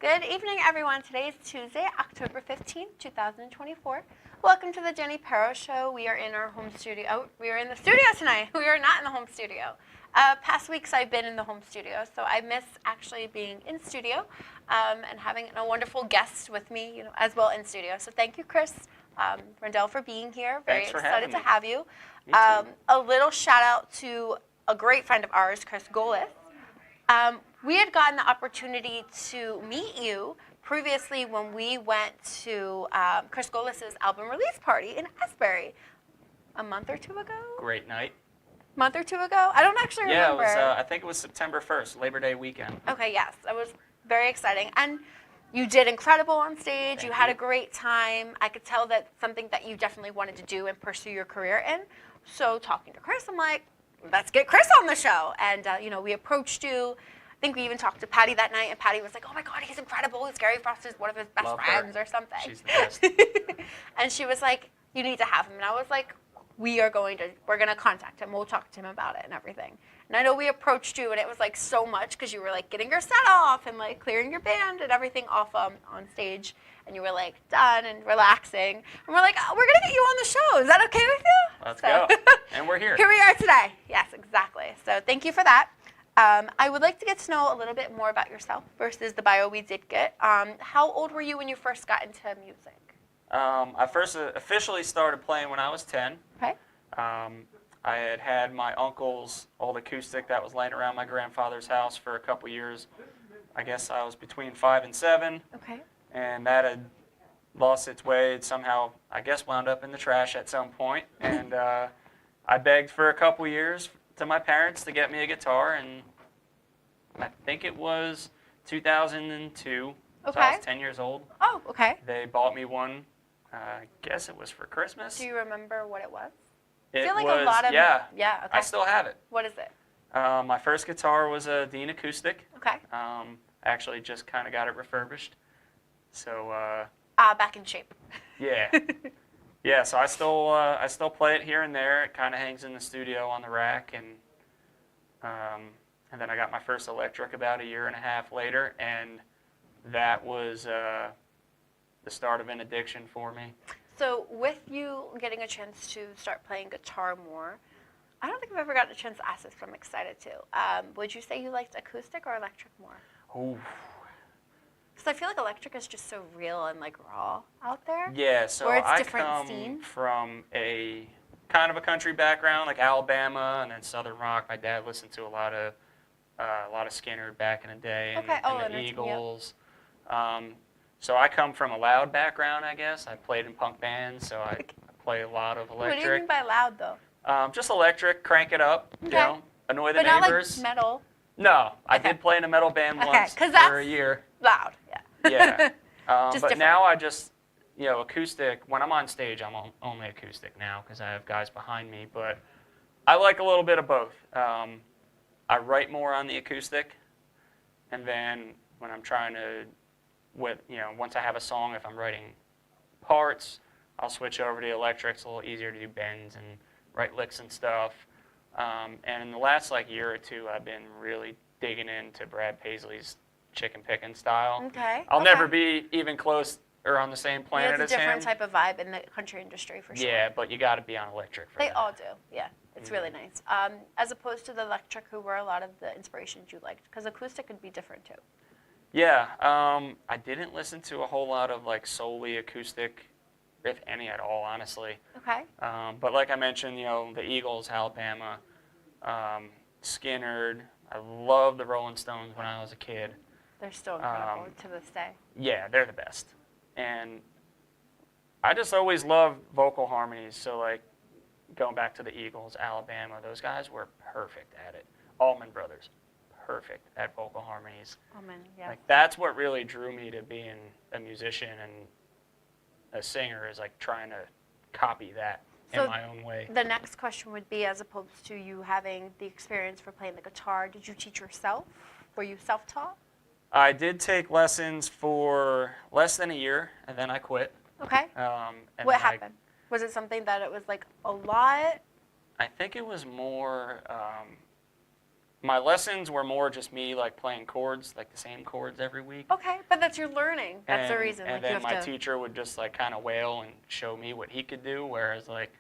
Good evening, everyone. Today is Tuesday, October 15th, 2024. Welcome to the Dani Perro Show. We are in our home studio. Oh, we are in the studio tonight. We are not in the home studio. Past weeks I've been in the home studio, so I miss actually being in studio and having a wonderful guest with me, as well in studio. So thank you, Chris Rendell, for being here. Very excited to have you. A little shout out to a great friend of ours, Chris Golis. We had gotten the opportunity to meet you previously when we went to Chris Golis' album release party in Asbury a month or two ago. Great night. Month or two ago? I don't actually remember. Yeah, I think it was September 1st, Labor Day weekend. Okay, yes. It was very exciting. And you did incredible on stage. You had a great time. I could tell that something that you definitely wanted to do and pursue your career in. So talking to Chris, I'm like, let's get Chris on the show. And, we approached you. I think we even talked to Patty that night, and Patty was like, oh, my God, he's incredible. He's Gary Froster's one of his best friends or something. She's the best. And she was like, you need to have him. And I was like, we're going to contact him. We'll talk to him about it and everything. And I know we approached you, and it was like so much because you were like getting your set off and like clearing your band and everything off on stage. And you were like done and relaxing. And we're like, oh, we're going to get you on the show. Is that okay with you? Let's go. And we're here. Here we are today. Yes, exactly. So thank you for that. I would like to get to know a little bit more about yourself versus the bio we did get. How old were you when you first got into music? I first officially started playing when I was 10. Okay. I had my uncle's old acoustic that was laying around my grandfather's house for a couple years. I guess I was between 5 and 7. Okay. And that had lost its way. It somehow, I guess, wound up in the trash at some point. And I begged for a couple years to my parents to get me a guitar, and I think it was 2002. Okay. So I was 10 years old. Oh, okay. They bought me one. I guess it was for Christmas. Do you remember what it was? It I feel like was, a lot of yeah. Yeah. Okay. I still have it. What is it? My first guitar was a Dean acoustic. Okay. Actually, just kind of got it refurbished. So. Back in shape. Yeah. Yeah, so I still play it here and there. It kind of hangs in the studio on the rack, and then I got my first electric about a year and a half later, and that was the start of an addiction for me. So with you getting a chance to start playing guitar more, I don't think I've ever gotten a chance to ask this, but I'm excited to. Would you say you liked acoustic or electric more? Ooh. Because I feel like electric is just so real and like raw out there. Yeah, so I come from a kind of a country background, like Alabama and then Southern rock. My dad listened to a lot of Skinner back in the day, and the Eagles. Yep. So I come from a loud background, I guess. I played in punk bands, so I play a lot of electric. What do you mean by loud, though? Just electric, crank it up, annoy the neighbors. But not like metal? No, I did play in a metal band once for a year. Loud, yeah. Yeah. But different. now I just, acoustic, when I'm on stage, I'm only acoustic now because I have guys behind me. But I like a little bit of both. I write more on the acoustic. And then when I'm trying to, once I have a song, if I'm writing parts, I'll switch over to the electric. It's a little easier to do bends and write licks and stuff. And in the last year or two, I've been really digging into Brad Paisley's chicken picking style. Okay. I'll never be even close or on the same planet as him. It's a different type of vibe in the country industry for sure. Yeah, but you got to be on electric for that. They all do. Yeah, it's really nice. As opposed to the electric, who were a lot of the inspirations you liked, because acoustic could be different too. Yeah, I didn't listen to a whole lot of solely acoustic, if any at all, honestly. Okay. But like I mentioned, the Eagles, Alabama, Skinner. I loved the Rolling Stones when I was a kid. They're still incredible to this day. Yeah, they're the best. And I just always loved vocal harmonies. So going back to the Eagles, Alabama, those guys were perfect at it. Allman Brothers, perfect at vocal harmonies. Allman, yeah. That's what really drew me to being a musician and a singer, is trying to copy that in my own way. The next question would be, as opposed to you having the experience for playing the guitar, did you teach yourself? Were you self-taught? I did take lessons for less than a year, and then I quit. Okay. What happened? Was it something that it was a lot? I think it was more my lessons were more just me like playing chords, like the same chords every week. Okay, but that's your learning. That's the reason. And like, then you have my to... teacher would just like kind of wail and show me what he could do, whereas like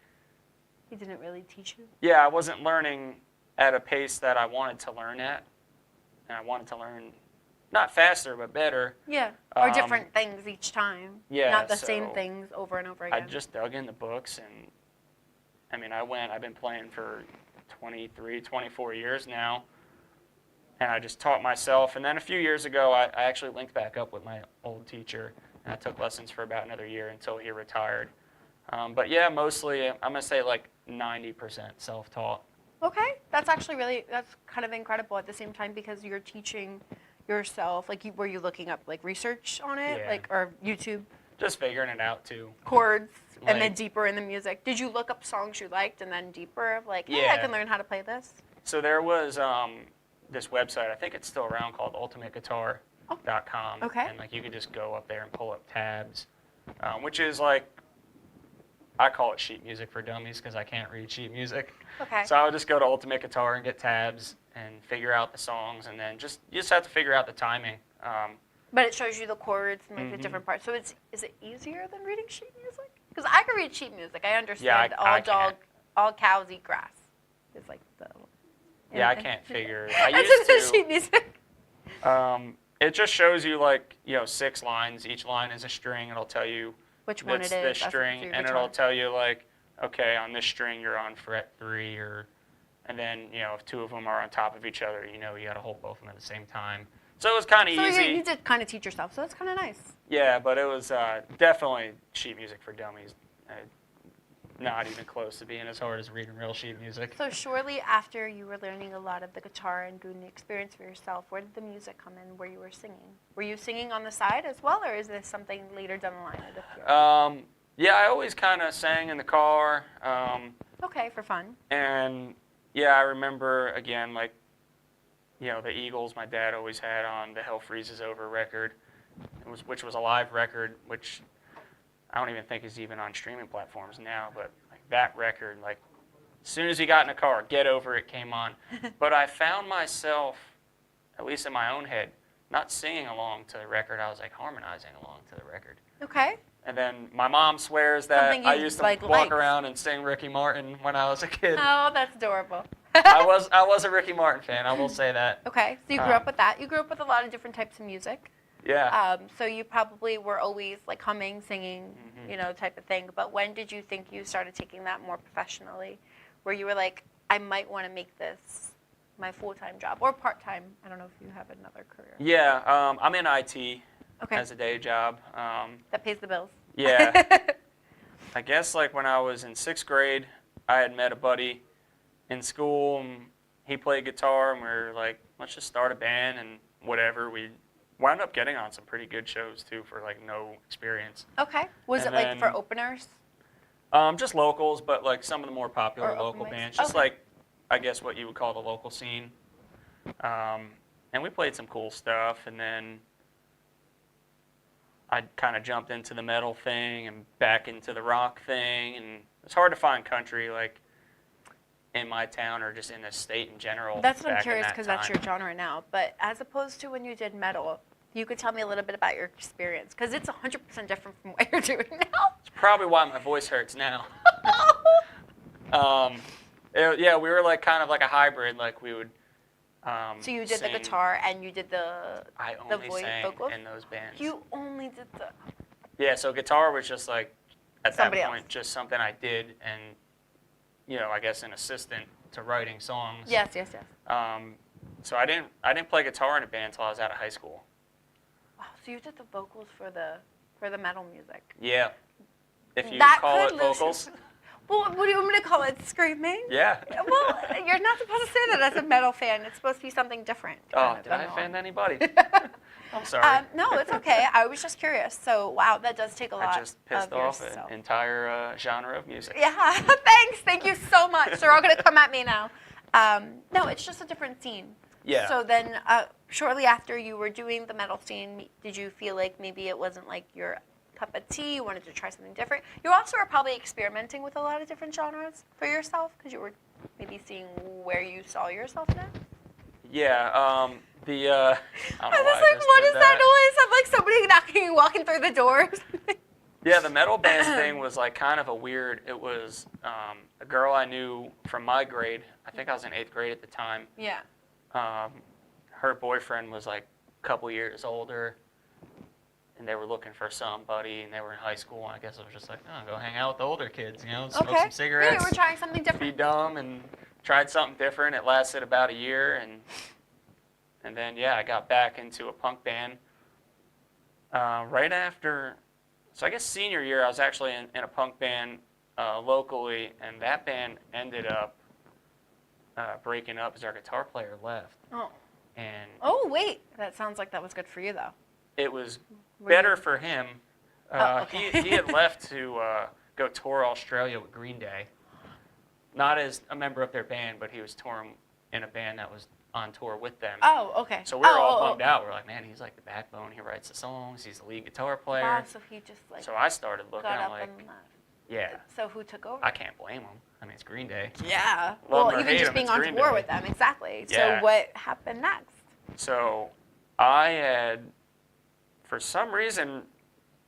He didn't really teach you? yeah, I wasn't learning at a pace that I wanted to learn at, and I wanted to learn not faster but better. Yeah, or different things each time. Yeah, not the same so things over and over again. I just dug in the books, and I mean, I've been playing for 23, 24 years now, and I just taught myself. And then a few years ago, I actually linked back up with my old teacher, and I took lessons for about another year until he retired. But yeah, mostly, I'm going to say like 90% self-taught. Okay, that's actually that's kind of incredible at the same time because you're teaching yourself. Like, were you looking up like research on it, Yeah. like or YouTube Just figuring it out too. chords, and then Like- deeper in the music? Did you look up songs you liked and then deeper of like, hey, I Yeah. can learn how to play this? So there was this website, I think it's still around, called ultimateguitar.com. Okay. And like you could just go up there and pull up tabs, which is like, I call it sheet music for dummies because I can't read sheet music. Okay. So I would just go to Ultimate Guitar and get tabs and figure out the songs, and then you just have to figure out the timing. But it shows you the chords and like the different parts. So is it easier than reading sheet music? Because I can read sheet music. I understand I can't. all cows eat grass. It's like the... Yeah, I can't figure. I That's used just to. sheet music. It just shows you like 6 lines. Each line is a string. It'll tell you Which one it is. this that's what's string, your and guitar. it'll tell you like, okay, on this string you're on fret 3, and then if 2 of them are on top of each other, you got to hold both of them at the same time. So it was kind of So easy. you did kind of teach yourself, so that's kind of nice. Yeah, but it was definitely sheet music for dummies. Not even close to being as hard as reading real sheet music. So shortly after you were learning a lot of the guitar and doing the experience for yourself, where did the music come in where you were singing? Were you singing on the side as well, or is this something later down the line? Yeah, I always kind of sang in the car. Okay, for fun. And yeah, I remember, again, like, the Eagles my dad always had on the Hell Freezes Over record, which was a live record, which I don't even think is even on streaming platforms now, but like that record, like as soon as he got in the car, Get Over It came on. But I found myself, at least in my own head, not singing along to the record. I was like harmonizing along to the record. Okay. And then my mom swears that Something I you, used to like, walk liked. around and sing Ricky Martin when I was a kid. Oh, that's adorable. I was a Ricky Martin fan, I will say that. Okay, so you grew up with that. You grew up with a lot of different types of music. Yeah. So you probably were always like humming, singing, type of thing. But when did you think you started taking that more professionally, where you were like, I might want to make this my full-time job or part-time? I don't know if you have another career. Yeah, I'm in IT Okay. as a day job. That pays the bills. Yeah. I guess like when I was in 6th grade, I had met a buddy in school, and he played guitar, and we were like, let's just start a band and whatever. We wound up getting on some pretty good shows too for like no experience. Okay. Was And it like for then- openers? Just locals, but like some of the more popular Or open local mics. bands, just Okay. like I guess what you would call the local scene. And we played some cool stuff, and then I kind of jumped into the metal thing and back into the rock thing, and it's hard to find country like in my town or just in the state in general. That's what I'm back in curious that because that's time. your genre now. But as opposed to when you did metal, you could tell me a little bit about your experience because it's 100% different from what you're doing now. It's probably why my voice hurts now. Yeah, we were like kind of like a hybrid. Like we would. So you did sing. the guitar and you did the I the only voice sang vocals? in those bands. You only did the... Yeah, so guitar was just like at Somebody that point else. just something I did, and I guess an assistant to writing songs. Yes. So I didn't play guitar in a band until I was out of high school. Wow, so you did the vocals for the metal music. Yeah, if you That call it could lose- vocals. Well, what do you want me to call it? Screaming? Yeah. Well, you're not supposed to say that as a metal fan. It's supposed to be something different. Oh, kind of, did I know. offend anybody? I'm sorry. No, it's okay. I was just curious. So, wow, that does take a lot I just pissed of off yourself. an entire genre of music. Yeah, thanks. Thank you so much. They're all going to come at me now. No, it's just a different scene. Yeah. So then, shortly after you were doing the metal scene, did you feel like maybe it wasn't like your cup of tea? You wanted to try something different? You also are probably experimenting with a lot of different genres for yourself because you were maybe seeing where you saw yourself now. Yeah. I don't know I why was I like, just what did is that noise? I'm like somebody knocking, walking through the doors. Yeah, the metal band thing was like kind of a weird. It was a girl I knew from my grade. I think I was in 8th grade at the time. Yeah. Her boyfriend was like a couple years older, and they were looking for somebody, and they were in high school. And I guess it was just like, oh, go hang out with the older kids, smoke some cigarettes. Yeah, we're trying something different. Be dumb, and tried something different. It lasted about a year, and then yeah, I got back into a punk band right after. So I guess senior year, I was actually in a punk band locally, and that band ended up breaking up as our guitar player left. Oh. And Oh, wait. That sounds like that was good for you, though. it was better for him. Okay. He had left to go tour Australia with Green Day. Not as a member of their band, but he was touring in a band that was on tour with them. Oh, okay. So we were all bummed out. We're like, man, he's like the backbone. He writes the songs. He's the lead guitar player. Wow, so he just like So I started looking. got I'm up like, and left. yeah. So who took over? I can't blame him. I mean, it's Green Day. Yeah. Love Well, him or even hate just him, being it's on Green tour Day. with them, exactly. Yeah. So what happened next? So I had, for some reason,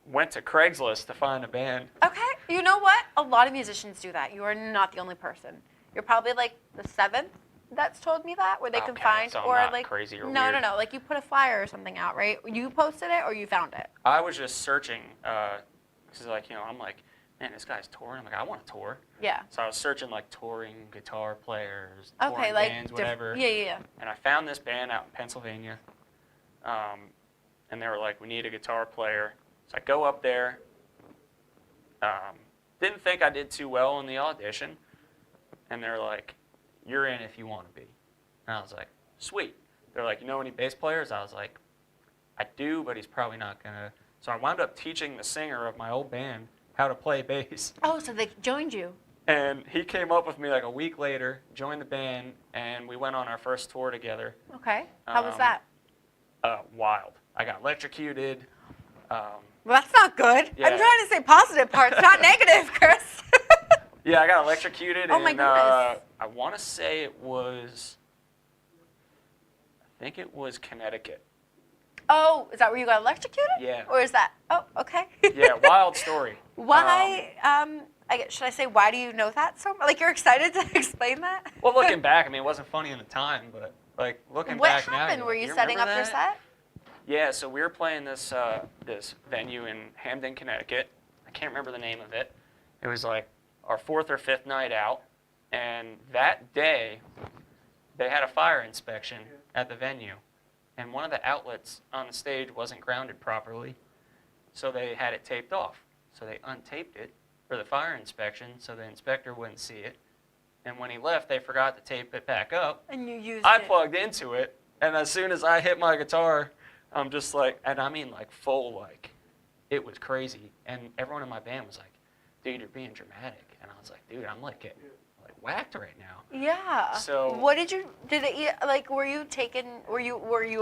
went to Craigslist to find a band. Okay. You know what? A lot of musicians do that. You are not the only person. You're probably like the 7th that's told me that, where they can Okay, find, so I'm or not like crazy or no, weird. no, like you put a flyer or something out, right? You posted it or you found it. I was just searching, because I'm like, man, this guy's touring. I'm like, I want to tour. Yeah. So I was searching like touring guitar players, Okay, touring like bands, whatever. Yeah. And I found this band out in Pennsylvania, and they were like, we need a guitar player. So I go up there. Didn't think I did too well in the audition, and they're like, you're in if you want to be. And I was like, sweet. They're like, you know any bass players? I was like, I do, but he's probably not going to. So I wound up teaching the singer of my old band how to play bass. Oh, so they joined you. And he came up with me like a week later, joined the band, and we went on our first tour together. Okay. How was that? Wild. I got electrocuted. Well, that's not good. Yeah. I'm trying to say positive parts, not negative, Chris. Yeah, I got electrocuted. Oh my goodness. I want to say it was, I think it was Connecticut. Oh, is that where you got electrocuted? Yeah. Or is that? Oh, okay. Yeah, wild story. Why? Should I say why do you know that so much? Like you're excited to explain that? Well, looking back, I mean, it wasn't funny in the time, but like looking What back now. happened? you're Were like, you setting up remember your that? set? Yeah, so we were playing this venue in Hamden, Connecticut. I can't remember the name of it. It was like our 4th or 5th night out, and that day they had a fire inspection at the venue, and one of the outlets on the stage wasn't grounded properly, so they had it taped off. So they untaped it for the fire inspection so the inspector wouldn't see it, and when he left, they forgot to tape it back up. And you used I it. plugged into it, and as soon as I hit my guitar, I'm just like, and I mean like full, like, it was crazy. And everyone in my band was like, dude, you're being dramatic. And I was like, dude, I'm like getting like whacked right now. Yeah. So what did it like? Were you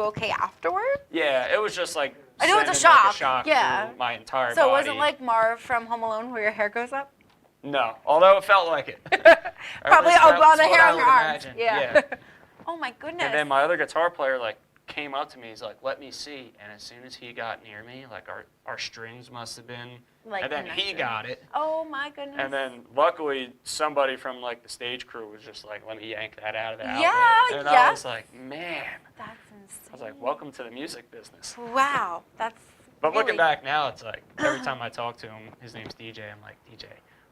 okay afterward? yeah, it was just like I know it's a sending, like, shock. a shock Yeah. through my entire So it body. wasn't like Marv from Home Alone where your hair goes up? No, although it felt like it. Probably That's all the what hair I on your would arms. imagine. Yeah. Oh my goodness. And then my other guitar player like came up to me. He's like, "Let me see." And as soon as he got near me, like our strings must have been. Like and then he connected. got it. Oh my goodness. And then luckily somebody from like the stage crew was just like, "Let me yank that out of the outlet." Yeah, And yes. I was like, "Man." That's insane. I was like, "Welcome to the music business." Wow, that's. But really... looking back now, it's like every time I talk to him, his name's DJ. I'm like, DJ,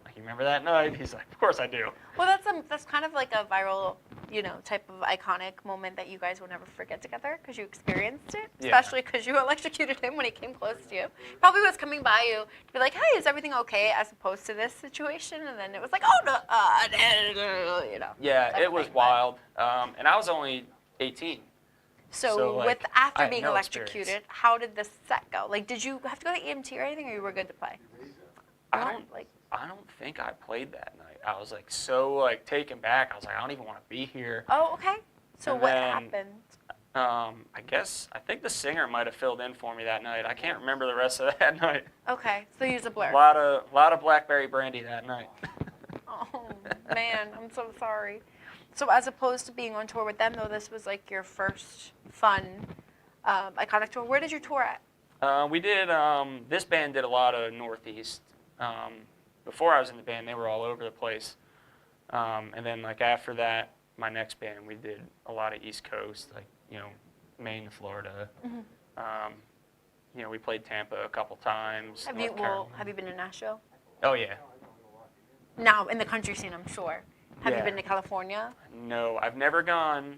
like you remember that night? He's like, of course I do. Well, that's kind of like a viral, type of iconic moment that you guys will never forget together because you experienced it, Yeah. especially because you electrocuted him when he came close to you. Probably was coming by you to be like, "Hey, is everything okay?" As opposed to this situation, and then it was like, "Oh no," Yeah, type it of was thing, but- wild. And I was only 18. So, So, like, with I after had being no electrocuted, experience. how did the set go? Like, did you have to go to EMT or anything, or you were good to play? I don't think I played that night. I was like so like taken back. I was like, I don't even want to be here. Oh, okay. So And what then- happened? I think the singer might have filled in for me that night. I can't remember the rest of that night. Okay, so use a blur. A lot of blackberry brandy that night. Oh man, I'm so sorry. So as opposed to being on tour with them, though, this was like your first fun, iconic tour. Where did you tour at? We did, this band did a lot of Northeast. Before I was in the band, they were all over the place. And then like after that, my next band, we did a lot of East Coast, like, you know, Maine to Florida. Mm-hmm. You know, we played Tampa a couple times. Have North you Carolina. have you been to Nashville? Oh, yeah. Now in the country scene, I'm sure. Have you Yeah. been to California? No, I've never gone.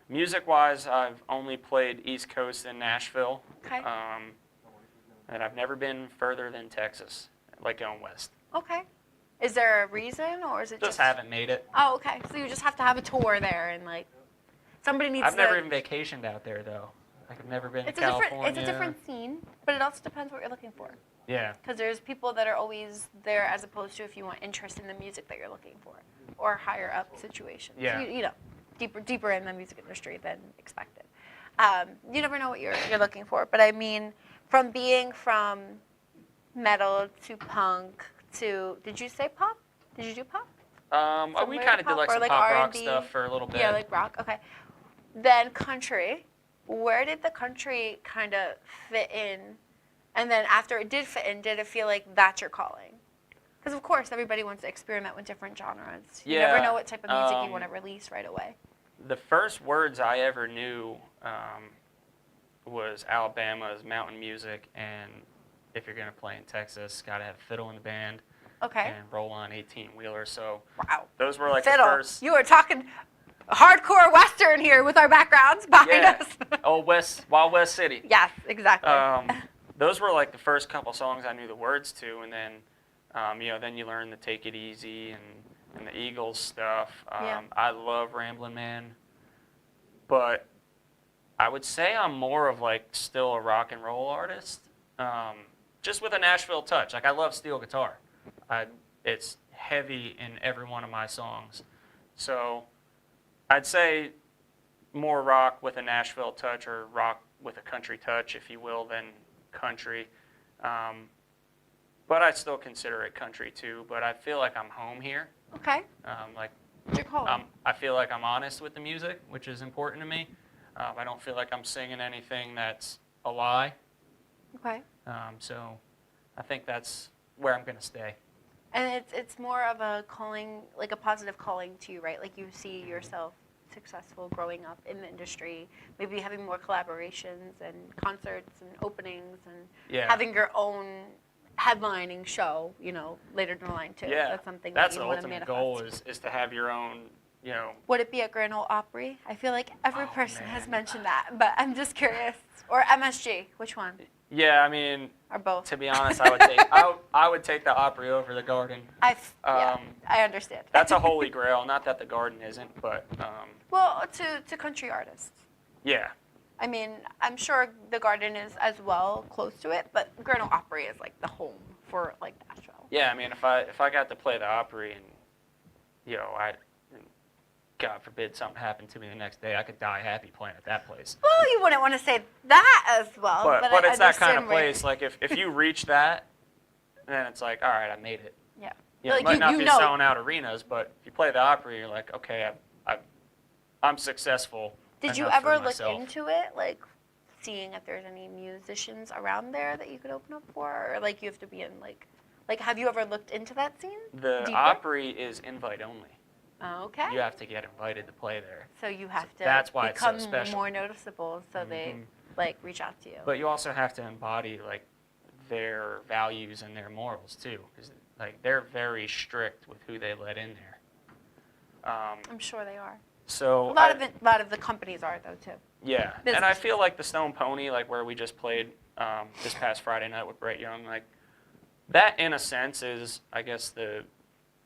Music-wise, I've only played East Coast and Nashville. Okay. And I've never been further than Texas, like going west. Okay. Is there a reason, or is it Just haven't made it. Oh, okay. So you just have to have a tour there, and like somebody needs I've to. never even vacationed out there though. Like I've never been to California. It's a different scene, but it also depends what you're looking for. Yeah. Because there's people that are always there, as opposed to if you want interest in the music that you're looking for, or higher up situations. Yeah. You know, deeper in the music industry than expected. You never know what you're looking for, but I mean, from metal to punk to, did you say pop? Did you do pop? We Somewhere kind of pop did like or some like pop rock R&B? stuff for a little bit. Yeah, like rock. Okay. Then country. Where did the country kind of fit in? And then after it did fit in, did it feel like that's your calling? Because of course everybody wants to experiment with different genres. You never Yeah, know what type of music you want to release right away. The first words I ever knew was Alabama's mountain music, and if you're gonna play in Texas, gotta have fiddle in the band. Okay. And roll on 18-wheeler. So Wow. those were like Fiddle. the first. You are talking hardcore Western here with our backgrounds behind Yeah. us. Wild West City. Yes, exactly. Those were like the first couple songs I knew the words to, and then, you know, then you learn the Take It Easy and the Eagles stuff. Yeah. I love Ramblin' Man, but I would say I'm more of like still a rock and roll artist, just with a Nashville touch. Like I love steel guitar. It's heavy in every one of my songs, so I'd say more rock with a Nashville touch, or rock with a country touch, if you will, than country. But I still consider it country too. But I feel like I'm home here. Okay. Like What's your call? I feel like I'm honest with the music, which is important to me. I don't feel like I'm singing anything that's a lie. Okay. So I think that's where I'm going to stay. And it's more of a calling, like a positive calling to you, right? Like you see yourself successful growing up in the industry, maybe having more collaborations and concerts and openings and having your own headlining show, you know, later down the line too. Yeah, That's something that's that you the want to ultimate manifest. goal is to have your own, you know. Would it be at Grand Ole Opry? I feel like every person has man. mentioned that, but I'm just curious. Or MSG, which one? Yeah, I mean, Or both? to be honest, I would take the Opry over the Garden. I understand. That's a holy grail. Not that the Garden isn't, but Well, to country artists. yeah. I mean, I'm sure the Garden is as well close to it, but Grand Ole Opry is like the home for like Nashville. Yeah, I mean, if I got to play the Opry and, you know, God forbid something happened to me the next day, I could die happy playing at that place. Well, you wouldn't want to say that as well. But I it's that kind of understand where- place. Like if you reach that, then it's like, all right, I made it. Yeah. You know, Like, it might not you be know. selling out arenas, but if you play the Opry, you're like, okay, I'm successful. Did you enough for ever look myself. into it, like seeing if there's any musicians around there that you could open up for, or like you have to be in like have you ever looked into that scene? The deeper? Opry is invite only. Okay. You have to get invited to play there. So you have to that's why it's so become special. more noticeable, so they Mhm. like reach out to you. But you also have to embody like their values and their morals too, because like they're very strict with who they let in there. I'm sure they are. So A lot of the companies are though too. yeah, and I business. feel like the Stone Pony, like where we just played this past Friday night with Brett Young, like that in a sense is, I guess, the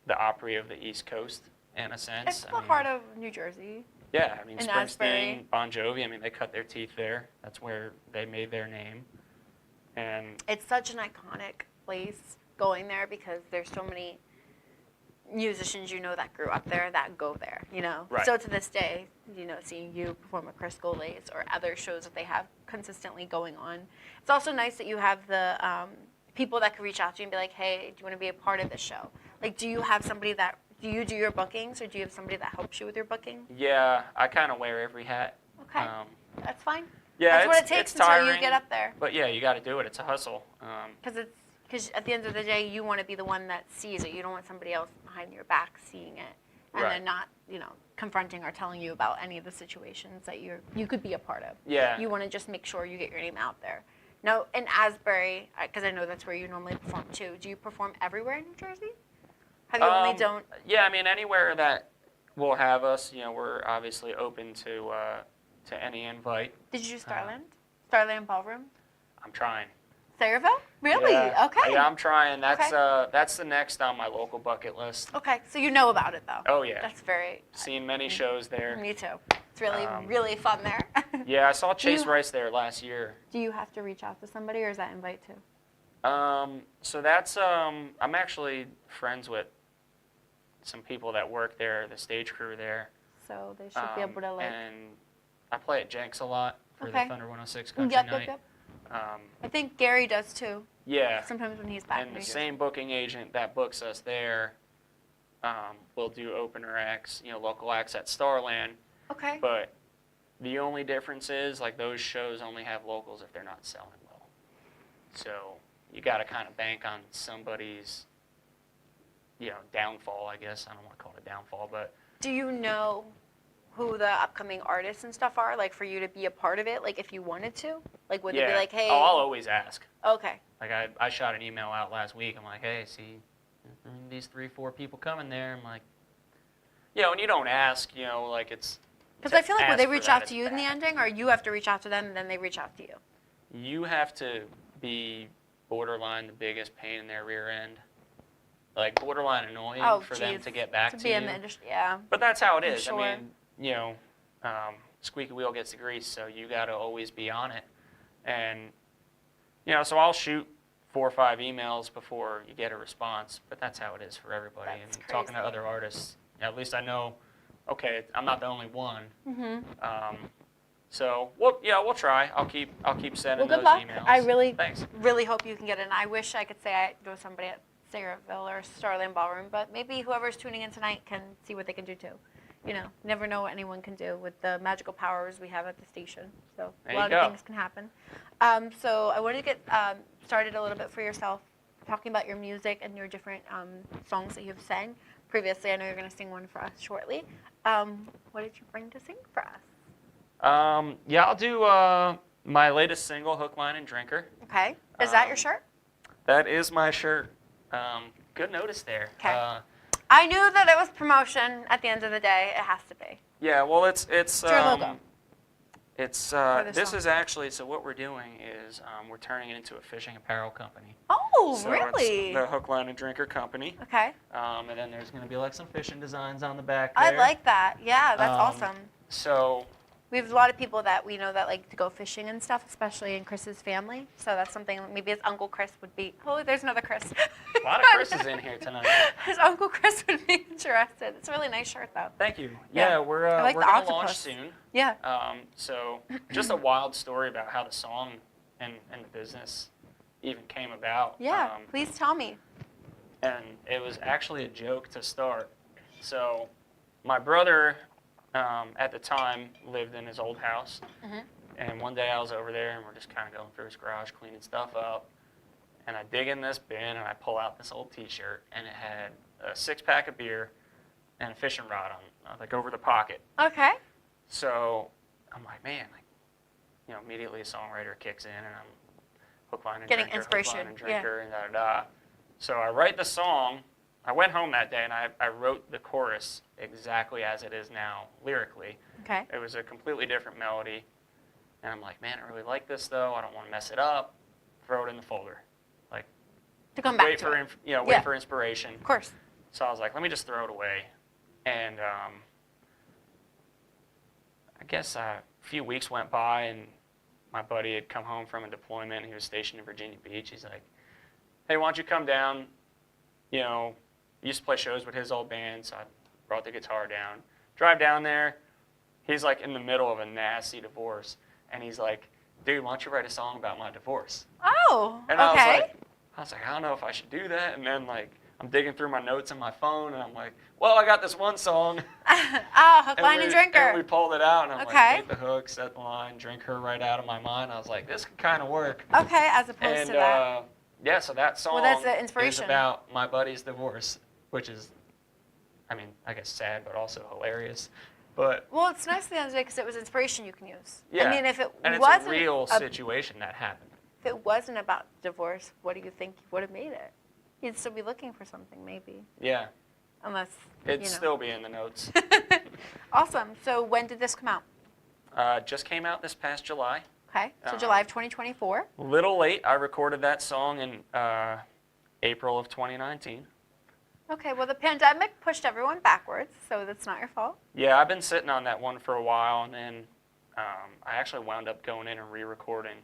Opry of the East Coast in a sense. It's the heart of New Jersey. Yeah, I mean in Springsteen, Asbury. Bon Jovi. I mean they cut their teeth there. That's where they made their name. And It's such an iconic place going there because there's so many musicians you know that grew up there that go there, you know. Right. So to this day, you know, seeing you perform at Chris Golay's or other shows that they have consistently going on. It's also nice that you have the people that can reach out to you and be like, hey, do you want to be a part of this show? Like, do you have somebody that Do you do your bookings, or do you have somebody that helps you with your booking? Yeah, I kind of wear every hat. Okay, that's fine. Yeah, That's what it takes it's until tiring, you get up there. But yeah, you got to do it. It's a hustle. Because at the end of the day, you want to be the one that sees it. You don't want somebody else behind your back seeing it, and Right. then not, confronting or telling you about any of the situations that you could be a part of. Yeah. You want to just make sure you get your name out there. Now, in Asbury, because I know that's where you normally perform too, do you perform everywhere in New Jersey? Have you only don't? Yeah, I mean, anywhere that will have us, we're obviously open to any invite. Did you do Starland? Starland Ballroom? I'm trying. Sayreville? Really? Yeah. Okay. Yeah, I'm trying. That's Okay. that's the next on my local bucket list. Okay, so you know about it though. Oh yeah. That's very. Seen many shows there. Me too. It's really, really fun there. Yeah, I saw Chase Rice there last year. Do you have to reach out to somebody, or is that invite too? So that's I'm actually friends with some people that work there, the stage crew there. So they should be able to like. And I play at Jenks a lot for Okay. the Thunder 106 Country Yep, Night. yep. I think Gary does too. Yeah. Sometimes when he's back. And the same booking agent that books us there will do opener acts, local acts at Starland. Okay. But the only difference is, like, those shows only have locals if they're not selling well. So you got to kind of bank on somebody's, downfall, I guess. I don't want to call it a downfall, but. Do you know who the upcoming artists and stuff are, like, for you to be a part of it, like, if you wanted to? Like, would it be like, hey. Oh, I'll always ask. Okay. Like, I shot an email out last week. I'm like, hey, see, these 3-4 people coming there. I'm like, and you don't ask, like, it's. Because I feel like, would they reach out to you in the ending, or you have to reach out to them and then they reach out to you? You have to be borderline the biggest pain in their rear end. Like, borderline annoying for them to get back to be you. In the industry, yeah. But that's how it is. Sure. I mean, squeaky wheel gets the grease, so you got to always be on it. And, so I'll shoot 4 or 5 emails before you get a response, but that's how it is for everybody. That's and talking to crazy. other artists, at least I know, okay, I'm not the only one. Mm-hmm. So, we'll try. I'll keep sending Well, those good luck. emails. I really, Thanks. really hope you can get in. I wish I could say I know somebody at Sayreville or Starland Ballroom, but maybe whoever's tuning in tonight can see what they can do too. Never know what anyone can do with the magical powers we have at the station. So There a lot you of go. things can happen. So I wanted to get started a little bit for yourself, talking about your music and your different songs that you've sang previously. I know you're going to sing one for us shortly. What did you bring to sing for us? Yeah, I'll do my latest single, Hook, Line, and Drinker. Okay. Is that your shirt? That is my shirt. Good notice there. Okay. I knew that it was promotion. At the end of the day, it has to be. Yeah, well, it's your logo. It's this song. is actually, so what we're doing is we're turning it into a fishing apparel company. Oh, So really? it's the Hook, Line, and Drinker company. Okay. And then there's going to be like some fishing designs on the back I there. like that. Yeah, that's awesome. So We have a lot of people that we know that like to go fishing and stuff, especially in Chris's family. So that's something maybe his Uncle Chris would be. Oh, there's another Chris. a lot of Chris's in here tonight. His Uncle Chris would be interested. It's a really nice shirt, though. Thank you. Yeah. Yeah, we're like we're the gonna launch octopus. soon. Yeah. So just a wild story about how the song and the business even came about. Yeah. Please tell me. And it was actually a joke to start. So my brother at the time lived in his old house. Mhm. And one day I was over there and we're just kind of going through his garage cleaning stuff up. And I dig in this bin and I pull out this old t-shirt and it had a 6-pack of beer and a fishing rod on, like over the pocket. Okay. So I'm like, man, immediately a songwriter kicks in and I'm hook, line, and Getting drinker, inspiration, hook, line, and drinker, and da-da-da. So I write the song. I went home that day and I wrote the chorus exactly as it is now, lyrically. Okay. It was a completely different melody. And I'm like, man, I really like this though. I don't want to mess it up. Throw it in the folder. Like, To come back wait to for it. wait Yeah. for inspiration. Of course. So I was like, let me just throw it away. And I guess a few weeks went by and my buddy had come home from a deployment. He was stationed in Virginia Beach. He's like, hey, why don't you come down? He used to play shows with his old band, so I brought the guitar down. Drive down there. He's like in the middle of a nasty divorce. And he's like, dude, why don't you write a song about my divorce? Oh, And okay. I was like, I don't know if I should do that. And then I'm digging through my notes on my phone, and I'm like, well, I got this one song. Oh, hook, line, and drinker. And we pulled it out, and I'm Okay. like, hit the hook, set the line, drink her right out of my mind. I was like, this could kind of work. Okay, as opposed And to that. yeah, so that song Well, that's the is inspiration. about my buddy's divorce, which is, I mean, I guess sad, but also hilarious. But Well, it's nice at the end of the day because it was inspiration you can use. yeah, I mean, if it and wasn't it's a real situation that happened. if it wasn't about divorce, what do you think would have made it? You'd still be looking for something, maybe. Yeah, Unless, it'd still be in the notes. Awesome. So when did this come out? Just came out this past July. Okay. So July of 2024. A little late. I recorded that song in April of 2019. Okay. Well, the pandemic pushed everyone backwards, so that's not your fault. Yeah, I've been sitting on that one for a while, and then I actually wound up going in and re-recording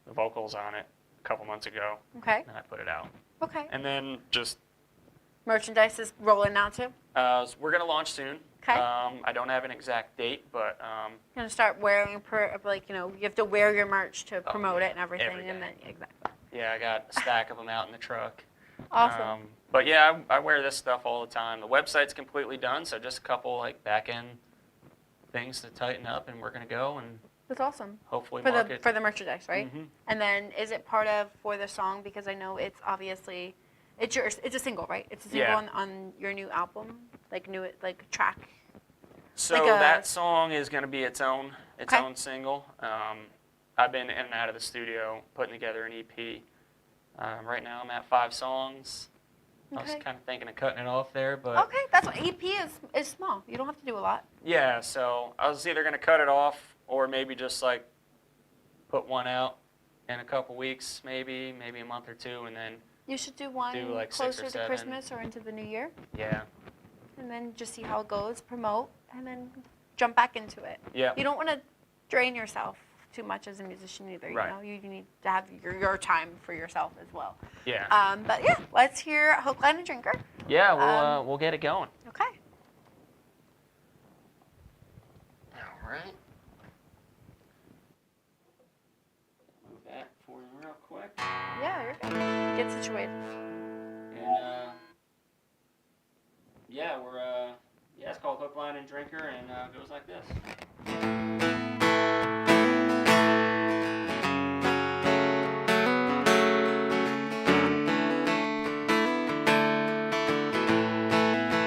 the vocals on it a couple months ago, Okay. and I put it out. Okay. And then just Merchandise is rolling now too. we're gonna launch soon. Okay. I don't have an exact date, but You're gonna start wearing you have to wear your merch to promote it and everything, every and day. then exactly. yeah, I got a stack of them out in the truck. Awesome. But yeah, I wear this stuff all the time. The website's completely done, so just a couple like back end things to tighten up, and we're gonna go and That's awesome. hopefully For market. the merchandise, right? Mhm. And then is it part of for the song, because I know it's obviously it's a single, right? It's a single Yeah. on your new album, like track. So like that song is going to be its own Okay. single. I've been in and out of the studio putting together an EP. Right now I'm at 5 songs. I was Okay. kind of thinking of cutting it off there, but Okay, that's what EP is small. You don't have to do a lot. yeah, so I was either going to cut it off or maybe just like put one out in a couple weeks, maybe a month or two, and then You should do one Do, like, 6 closer or to 7. Christmas or into the new year, yeah, and then just see how it goes, promote, and then jump back into it. yeah, You don't want to drain yourself too much as a musician either. Right. You know, you need to have your time for yourself as well. yeah, But yeah, let's hear Hook, Line, and Drinker. yeah. We'll get it going. Okay. All right. Move that for you real quick. Yeah, you're good. Get situated. And yeah, it's called Hook, Line, and Drinker, and it goes like this.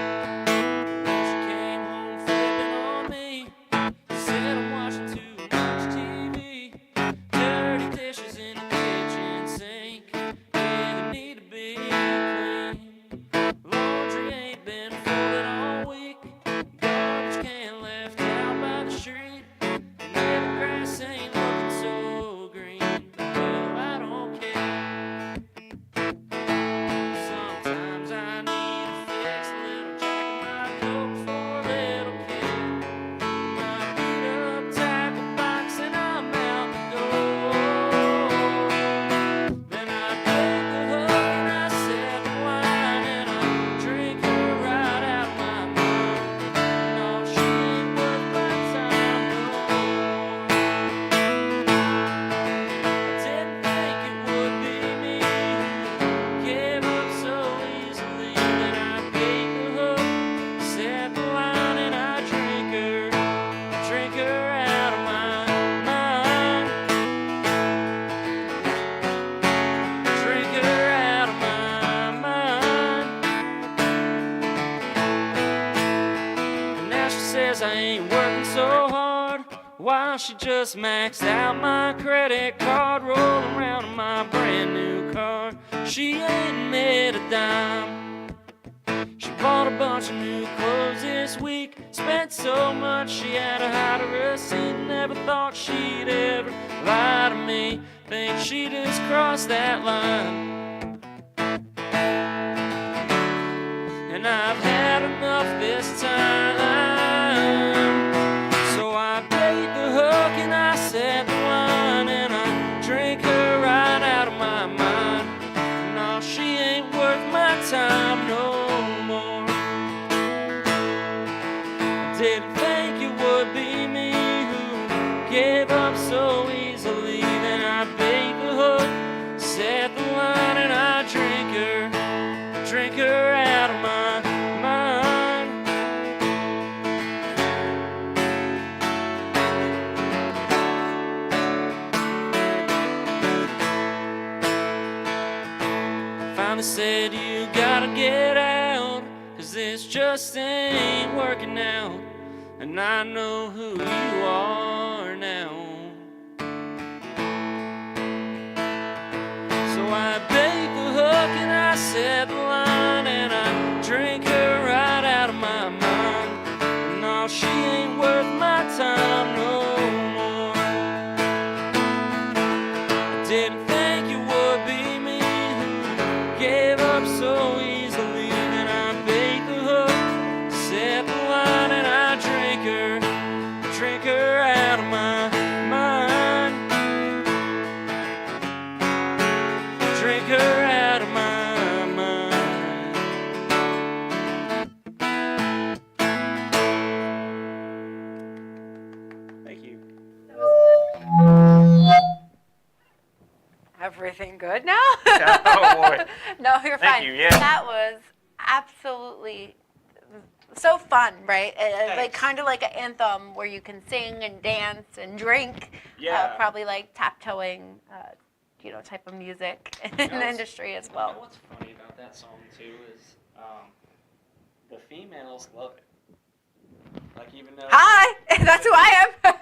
She came home flipping on me, said I'm watching too much TV, dirty dishes in the kitchen sink, yeah, they need to be clean. Laundry ain't been folded all week, garbage can left out by the street, and yeah, the grass ain't looking so green, well, I don't care. Sometimes I need a fix, a little jack of my coat for a little kid. My beat up tackle box and I'm out the door. Then I take the hook and I set the line and I drink her right out of my mind. No, she ain't worth my time no more. I didn't think it would be me who gave up so easily. Then I take the hook, set the line, and I drink her out of my mind. Drink her out of my mind. And now she says I ain't working so hard, while she just maxed out my credit card, rolling around in my brand new car. She ain't made a dime. She bought a bunch of new clothes this week, spent so much she had to hide a receipt. Never thought she'd ever lie to me, think she just crossed that line. And I've had enough this time, so I paid the hook and I set the line, and I drink her right out of my mind. No, she ain't worth my time no more. I didn't think it would be me who gave up so easily. Then I paid the hook, set the line, and I drink her this just ain't working out, and I know who you are now. So I bait the hook and I set the line, and I drink her right out of my mind. No, she ain't worth my time no more. I didn't think it would be me who gave up so easily. Then I bait the hook, set the line, and I drink her out of my mind. Drink her out of my mind. Thank you. Everything good now? Oh, boy. No, you're Thank fine. you, yeah. That was absolutely so fun, right? Like Thanks. kind of like an anthem where you can sing and dance and drink. Yeah. Probably like tap-toeing, type of music in the it's- industry as You well. know what's funny about that song too is the females love it. Like even though Hi, that's who I am.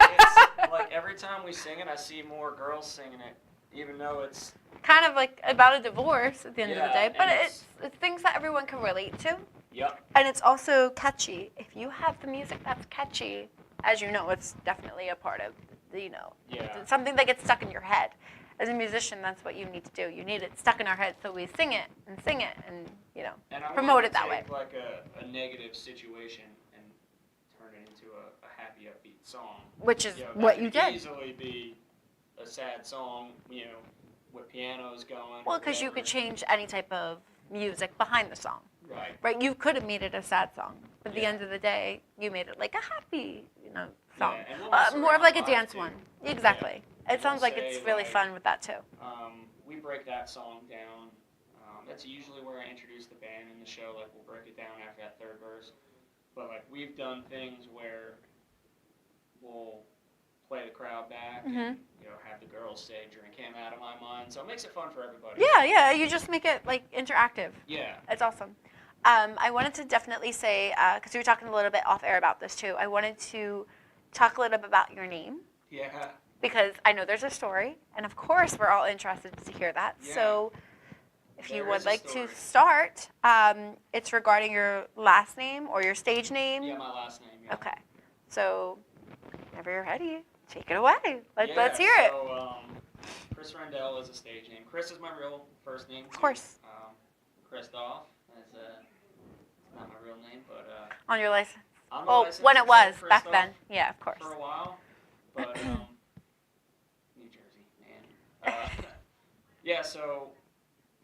it's like every time we sing it, I see more girls singing it, even though it's Kind of like about a divorce at the end of the Yeah, day, but and it's things that everyone can relate to. yep. And it's also catchy. If you have the music that's catchy, as you know, it's definitely a part of, Yeah. it's something that gets stuck in your head. As a musician, that's what you need to do. You need it stuck in our head, so we sing it, and And I promote wanted it to that way. take like a negative situation and turn it into a happy, upbeat song. Which is That what you could did. easily be a sad song, with pianos going. Well, or because you whatever. could change any type of music behind the song. Right. Right? You could have made it a sad song, but at the Yeah. end of the day, you made it like a happy, song. Yeah, and we'll mess More of around like a live, dance too. one. Exactly. Yeah. It sounds like We'll it's say, really like, fun with that too. We break that song down. That's usually where I introduce the band in the show. Like we'll break it down after that third verse. But like we've done things where we'll play the crowd back and have the girls say "Drink him out of my mind." So it makes it fun for everybody. Yeah. You just make it like interactive. Yeah. It's awesome. I wanted to definitely say, because we were talking a little bit off air about this too, I wanted to talk a little bit about your name. Yeah. Because I know there's a story, and of course we're all interested to hear that. Yeah. So if you There would is a like story. to start, it's regarding your last name or your stage name. Yeah, my last name. Yeah. Okay. So whenever you're ready, take it away. Let's Yeah, hear it. So, Chris Rendell is a stage name. Chris is my real first name. Of course. Christoph is not my real name, but On your license. on the Well, license when it it was said back Christoph then. Yeah, of course. for a while, but New Jersey, man. Yeah, so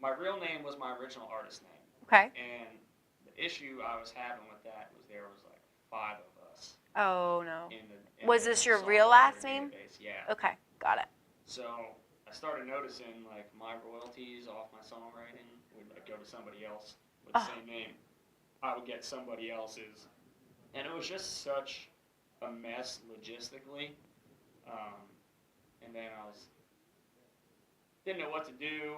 my real name was my original artist name, Okay. and the issue I was having with that was there was like 5 of us Oh no. in Was the this your songwriter real last name? database. Yeah. Okay, got it. So I started noticing like my royalties off my songwriting would like go to somebody else with the same name. I would get somebody else's, and it was just such a mess logistically. And then I didn't know what to do,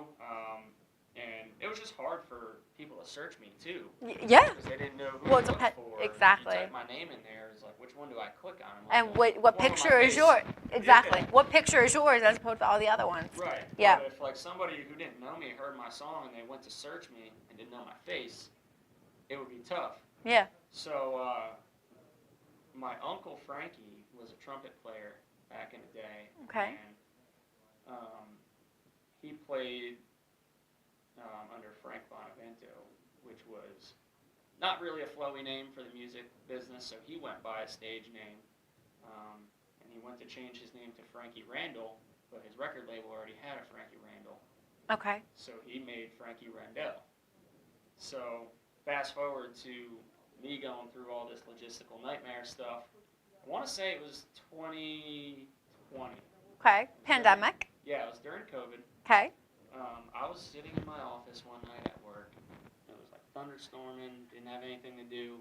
and it was just hard for people to search me too. Yeah. Because they didn't know who Well, to look depen- for. exactly. You type my name in there, it's like which one do I click on? I'm And like, what one with my picture is face. yours? Exactly. Yeah. What picture is yours as opposed to all the other ones? Right. Yeah. But if like somebody who didn't know me heard my song and they went to search me and didn't know my face, it would be tough. Yeah. So my uncle Frankie was a trumpet player back in the day. Okay. And he played under Frank Bonavento, which was not really a flowy name for the music business, so he went by a stage name. And he went to change his name to Frankie Randall, but his record label already had a Frankie Randall. Okay. So he made Frankie Rendell. So fast forward to me going through all this logistical nightmare stuff. I want to say it was 2020. Okay. Pandemic. Yeah, it was during COVID. Okay. I was sitting in my office one night at work. It was like thunderstorming, didn't have anything to do,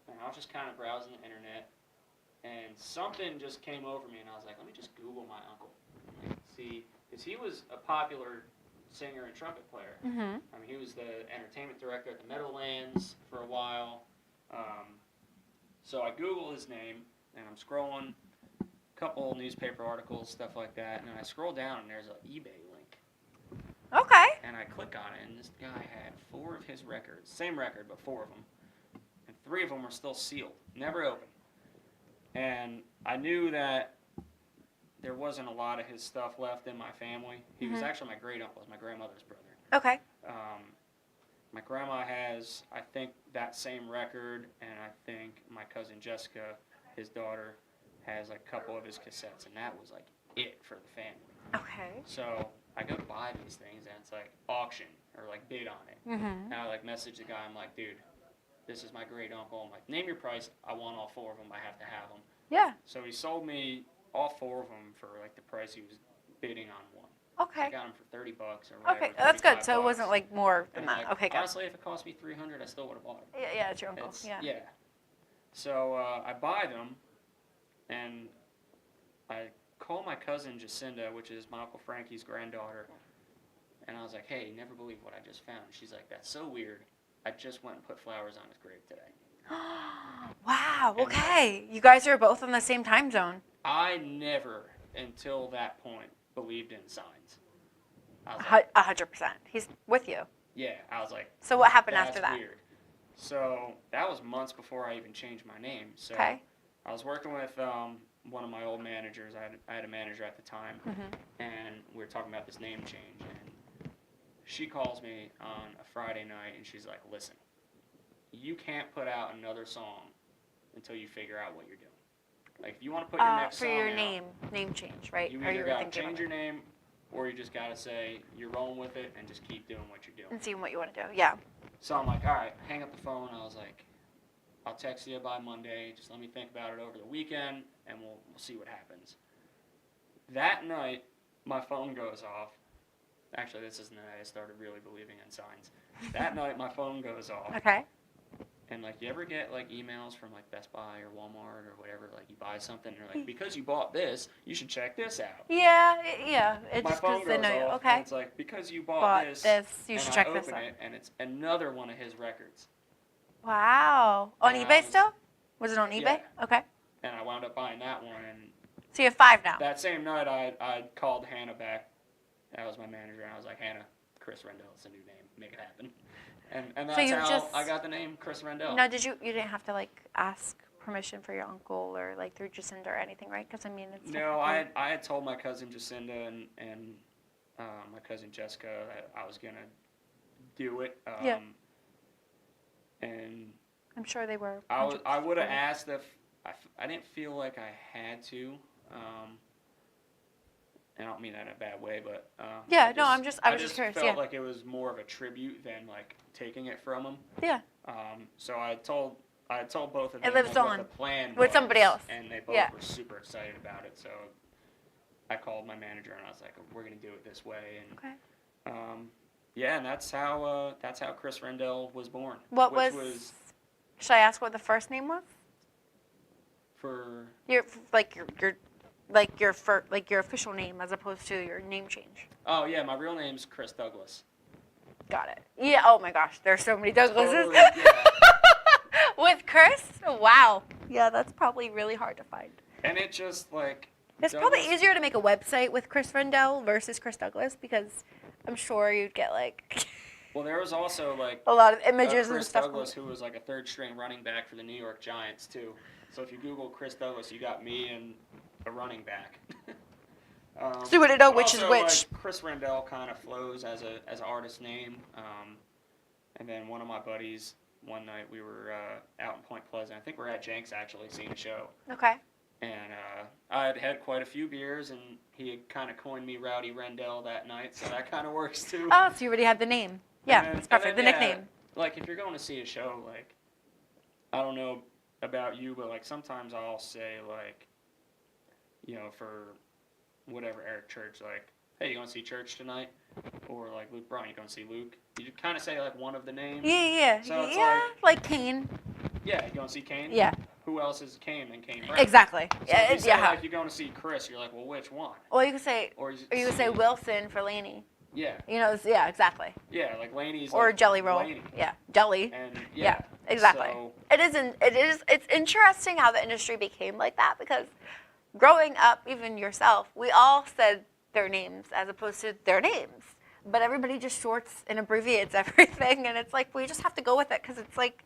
and I was just kind of browsing the internet, and something just came over me, and I was like, let me just Google my uncle, like, see, because he was a popular singer and trumpet player. Mm-hmm. I mean, he was the entertainment director at the Meadowlands for a while. So I Google his name, and I'm scrolling, a couple newspaper articles, stuff like that, and then I scroll down, and there's an eBay link. Okay. And I click on it, and this guy had 4 of his records, same record, but 4 of them, and 3 of them were still sealed, never opened. And I knew that there wasn't a lot of his stuff left in my family. He was actually my great uncle, my grandmother's brother. Okay. My grandma has, I think, that same record, and I think my cousin Jessica, his daughter, has like a couple of his cassettes, and that was like it for the family. Okay. So I go to buy these things, and it's like auction or like bid on it. Mm-hmm. And I like message the guy. I'm like, dude, this is my great uncle. I'm like, name your price. I want all 4 of them. I have to have them. Yeah. So he sold me all 4 of them for like the price he was bidding on one. Okay. I got them for $30 or whatever. Okay, that's good. So it $35. wasn't like more than And, that. like, Okay, good. honestly, if it cost me $300, I still would have bought it. Yeah, it's your uncle. Yeah. Yeah. So I buy them, and I call my cousin Jacinda, which is my Uncle Frankie's granddaughter, and I was like, hey, you never believe what I just found. She's like, that's so weird. I just went and put flowers on his grave today. Wow. Okay. You guys are both on the same time zone. I never, until that point, believed in signs. I was like, 100%. He's with you. yeah, I was like, So what happened that's after that? weird. So that was months before I even changed my name. So Okay. I was working with one of my old managers. I had a manager at the time, and we were talking about this name change. And she calls me on a Friday night, and she's like, listen, you can't put out another song until you figure out what you're doing. Like, if you want to put your next For song your out, name change, right? you Or either were got to thinking change about your name, or you just got to say you're rolling with it and just keep doing what you're doing. and seeing what you want to do. Yeah. So I'm like, all right, hang up the phone. I was like, I'll text you by Monday. Just let me think about it over the weekend, and we'll see what happens. That night, my phone goes off. Actually, this is the night I started really believing in signs. That night, my phone goes off. Okay. And, like, you ever get, like, emails from, like, Best Buy or Walmart or whatever? Like, you buy something, and they're like, because you bought this, you should check this out. Yeah. Yeah. It's My just phone because they goes know you. off, Okay. and it's like, because you bought this, you and should I check this open out. it, and it's another one of his records. Wow. On And I eBay was- still? Was it on eBay? Yeah. Okay. And I wound up buying that one, and So you have 5 now. that same night, I called Hannah back. That was my manager, and I was like, Hannah, Chris Rendell, it's a new name. Make it happen. And So that's you how just- I got the name Chris Rendell. No, you didn't have to like ask permission for your uncle or like through Jacinda or anything, right? Because I mean, it's No, technically- I had told my cousin Jacinda and my cousin Jessica that I was going to do it. Yeah. And I'm sure they were. I would have supportive. asked if I didn't feel like I had to. I don't mean that in a bad way, but Yeah, I was just I curious. felt Yeah. like it was more of a tribute than like taking it from them. Yeah. So I told both of them It lives like, on what the plan with was, somebody else. and they both Yeah. were super excited about it. So I called my manager and I was like, "We're gonna do it this way." And Okay. yeah, and that's how Chris Rendell was born. What which was? Should I ask what the first name was? for Your official name as opposed to your name change. oh yeah, my real name's Chris Douglas. Got it. Yeah. Oh my gosh, there's so many Douglases. Totally, yeah. With Chris? Wow. Yeah, that's probably really hard to find. And it just like It's probably easier to make a website with Chris Rendell versus Chris Douglas because I'm sure you'd get like Well, there was also like a lot of images and Chris stuff. Douglas, who was like a third-string running back for the New York Giants too. So if you Google Chris Douglas, you got me and a running back. So you wouldn't know which is also, which. Like, Chris Rendell kind of flows as an artist name. And then one of my buddies, one night we were out in Point Pleasant. I think we were at Jenks actually seeing a show. Okay. And I had had quite a few beers, and he had kind of coined me Rowdy Rendell that night, so that kind of works too. Oh, so you already had the name. Yeah, And it's then- perfect. and The then, nickname. Like, if you're going to see a show, like, I don't know about you, but, like, sometimes I'll say, like, you know, for whatever Eric Church, like, hey, you going to see Church tonight? Or, like, Luke Bryan, you going to see Luke? You kind of say, like, one of the names. Yeah. So it's Yeah, like Kane. Yeah, you going to see Kane? Yeah. Who else is Kane than Kane Brown? Exactly. So if you say, Yeah. like, you're going to see Chris, you're like, well, which one? Or you could say Or Wilson for Laney. Yeah. You know, yeah, exactly. Yeah, like Laney's Or like jelly roll. Laney. Yeah, jelly. And Yeah, exactly. So, It's interesting how the industry became like that, because growing up, even yourself, we all said their names as opposed to their names. But everybody just shorts and abbreviates everything, and it's like we just have to go with it, because it's like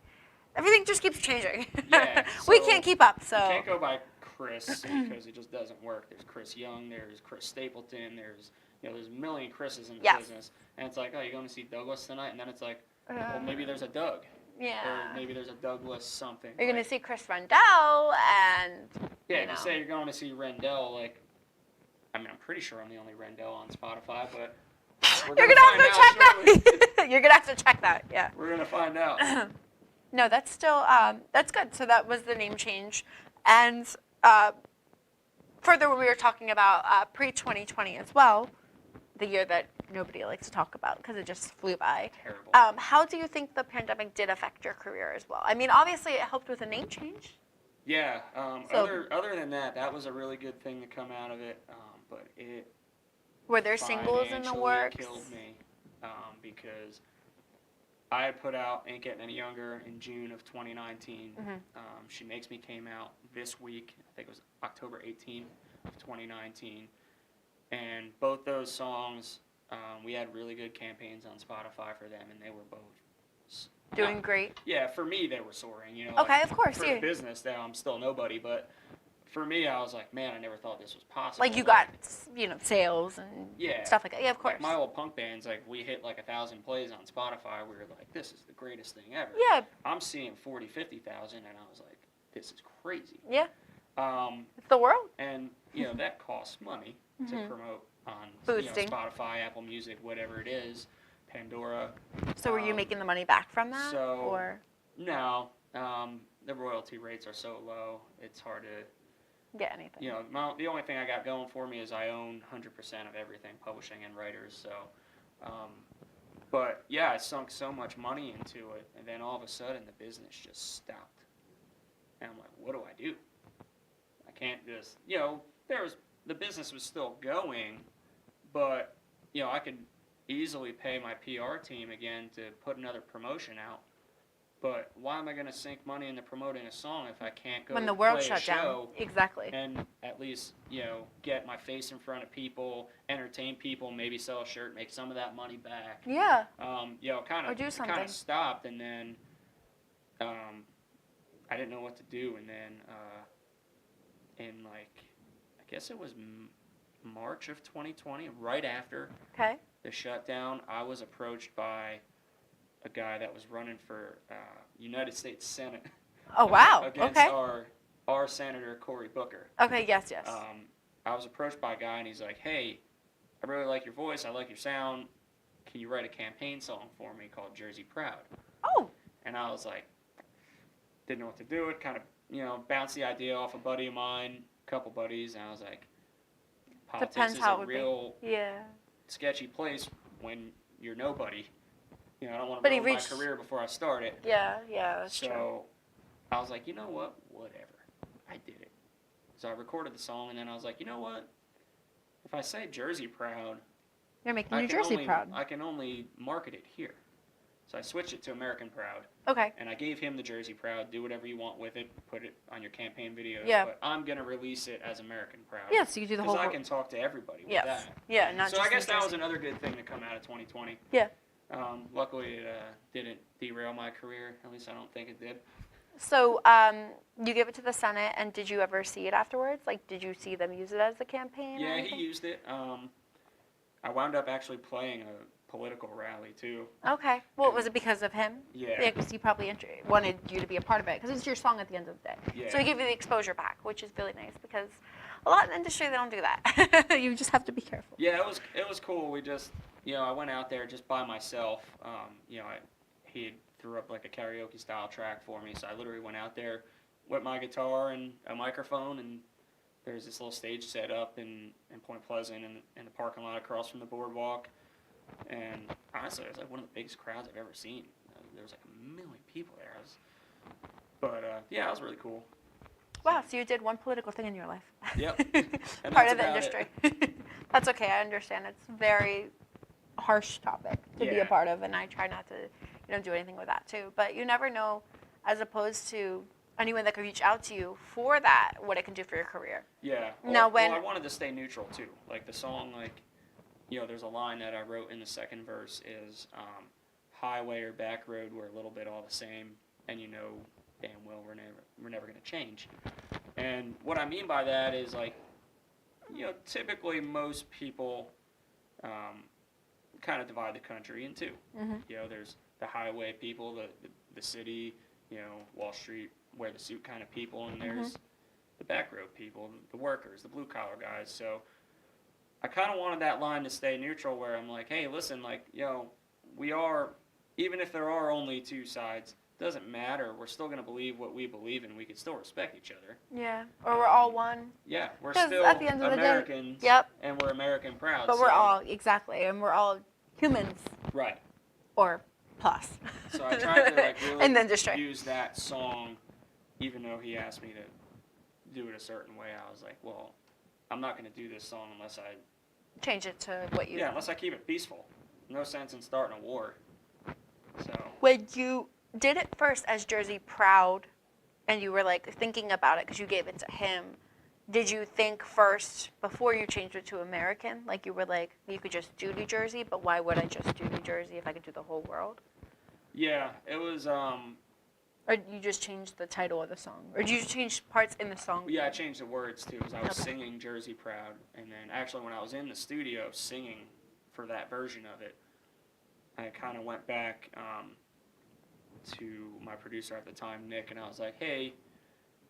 everything just keeps changing. Yeah, We so can't keep up, so. you can't go by Chris because it just doesn't work. There's Chris Young, there's Chris Stapleton, there's a million Chris's in the Yes. business. And it's like, oh, you're going to see Douglas tonight? And then it's like, well, maybe there's a Doug. Yeah. Or maybe there's a Douglas something. You're going to see Chris Rendell, and, Yeah, you if know. you say you're going to see Rendell, like, I mean, I'm pretty sure I'm the only Rendell on Spotify, but we're You're going going to have to check shortly. that. You're going to have to check that, yeah. We're going to find out. No, that's still, that's good. So that was the name change. And further, when we were talking about pre-2020 as well, the year that nobody likes to talk about because it just flew by. Terrible. How do you think the pandemic did affect your career as well? I mean, obviously it helped with a name change. Yeah. So- Other than that was a really good thing to come out of it. But it Were there singles in the financially works? killed me because I had put out Ain't Getting Any Younger in June of 2019. Mm-hmm. She Makes Me came out this week. I think it was October 18th of 2019. And both those songs, we had really good campaigns on Spotify for them, and they were both Doing great. Yeah, for me they were soaring. You know. Okay, like, of course. For Yeah. the business, now I'm still nobody, but for me, I was like, man, I never thought this was possible. Like you got, sales and Yeah. stuff like that. Yeah, of course. Like my old punk bands, like we hit like 1,000 plays on Spotify. We were like, this is the greatest thing ever. Yeah. I'm seeing 40, 50,000, and I was like, this is crazy. Yeah. It's the world. And that costs money to promote on Boosting. Spotify, Apple Music, whatever it is, Pandora. So were you making the money back from that? So or no, the royalty rates are so low. It's hard to. get anything? The only thing I got going for me is I own 100% of everything, publishing and writers. So, but yeah, I sunk so much money into it, and then all of a sudden the business just stopped. And I'm like, what do I do? I can't just, the business was still going, but I could easily pay my PR team again to put another promotion out. But why am I going to sink money into promoting a song if I can't go When the world play a shut down. show Exactly. and at least, get my face in front of people, entertain people, maybe sell a shirt, make some of that money back. Yeah. Kind Or do of something. stopped, and then I didn't know what to do, and then in I guess it was March of 2020, right after Okay. the shutdown, I was approached by a guy that was running for United States Senate. Oh wow. Against Okay. our Senator Cory Booker. Okay. Yes. Yes. I was approached by a guy, and he's like, hey, I really like your voice, I like your sound, can you write a campaign song for me called Jersey Proud? Oh. And I was like, didn't know what to do, it kind of, bounced the idea off a buddy of mine, a couple buddies, and I was like, politics Depends is how it a would real be. Yeah. sketchy place when you're nobody. I don't want But to he ruin reached- my career before I start it. Yeah. Yeah. That's So true. I was like, you know what? Whatever. I did it. So I recorded the song, and then I was like, you know what? If I say Jersey Proud, You're making I New can Jersey only, proud. I can only market it here. So I switched it to American Proud, Okay. and I gave him the Jersey Proud. Do whatever you want with it. Put it on your campaign video. Yeah. But I'm going to release it as American Proud. Yeah. So you do the Because whole. I can talk to everybody with Yes. that. Yeah. Not So just I guess New that was Jersey. another good thing to come out of 2020. Yeah. Luckily, it didn't derail my career. At least I don't think it did. So you gave it to the Senate, and did you ever see it afterwards? Like, did you see them use it as a campaign? or Yeah, he anything? used it. I wound up actually playing a political rally too. Okay. Well, was it because of him? Yeah. Because he probably wanted you to be a part of it, because it's your song at the end of the day. Yeah. So he gave you the exposure back, which is really nice, because a lot in the industry, they don't do that. You just have to be careful. Yeah, it was cool. We just, I went out there just by myself. He had threw up like a karaoke style track for me, so I literally went out there with my guitar and a microphone, and there's this little stage set up in Point Pleasant in the parking lot across from the boardwalk. And honestly, it was like one of the biggest crowds I've ever seen. There was like 1 million people there. Yeah, it was really cool. Wow, so you did one political thing in your life. Yep. And Part that's of the about industry. That's okay, I understand. It's very harsh topic to be a Yeah. part of, and I try not to, do anything with that too. But you never know, as opposed to anyone that could reach out to you for that, what it can do for your career. Yeah. Now, well, I wanted to stay neutral too. Like the song, there's a line that I wrote in the second verse is highway or back road, we're a little bit all the same, and damn well we're never going to change. And what I mean by that is typically most people kind of divide the country in two. Mm-hmm. There's the highway people, the city, Wall Street, wear the suit kind of people, and there's the back road people, the workers, the blue collar guys. So I kind of wanted that line to stay neutral, where I'm like, hey, listen, we are, even if there are only two sides, doesn't matter. We're still going to believe what we believe in. We can still respect each other. Yeah, or we're all one. Yeah, we're 'Cause still at the end of the day- Americans. Yep. And we're American proud. But we're all, exactly, and we're all humans, right. or plus. So I tried to really and then just try. use that song, even though he asked me to do it a certain way. I was like, well, I'm not going to do this song unless I Change it to what you. Yeah, unless I keep it peaceful. No sense in starting a war. So. When you did it first as Jersey Proud, and you were thinking about it because you gave it to him, did you think first before you changed it to American? You were you could just do New Jersey, but why would I just do New Jersey if I could do the whole world? Yeah, it was. Or you just changed the title of the song, or did you change parts in the song? Yeah, I changed the words too, because I was Okay. singing Jersey Proud, and then actually when I was in the studio singing for that version of it, I kind of went back to my producer at the time, Nick, and I was like, hey,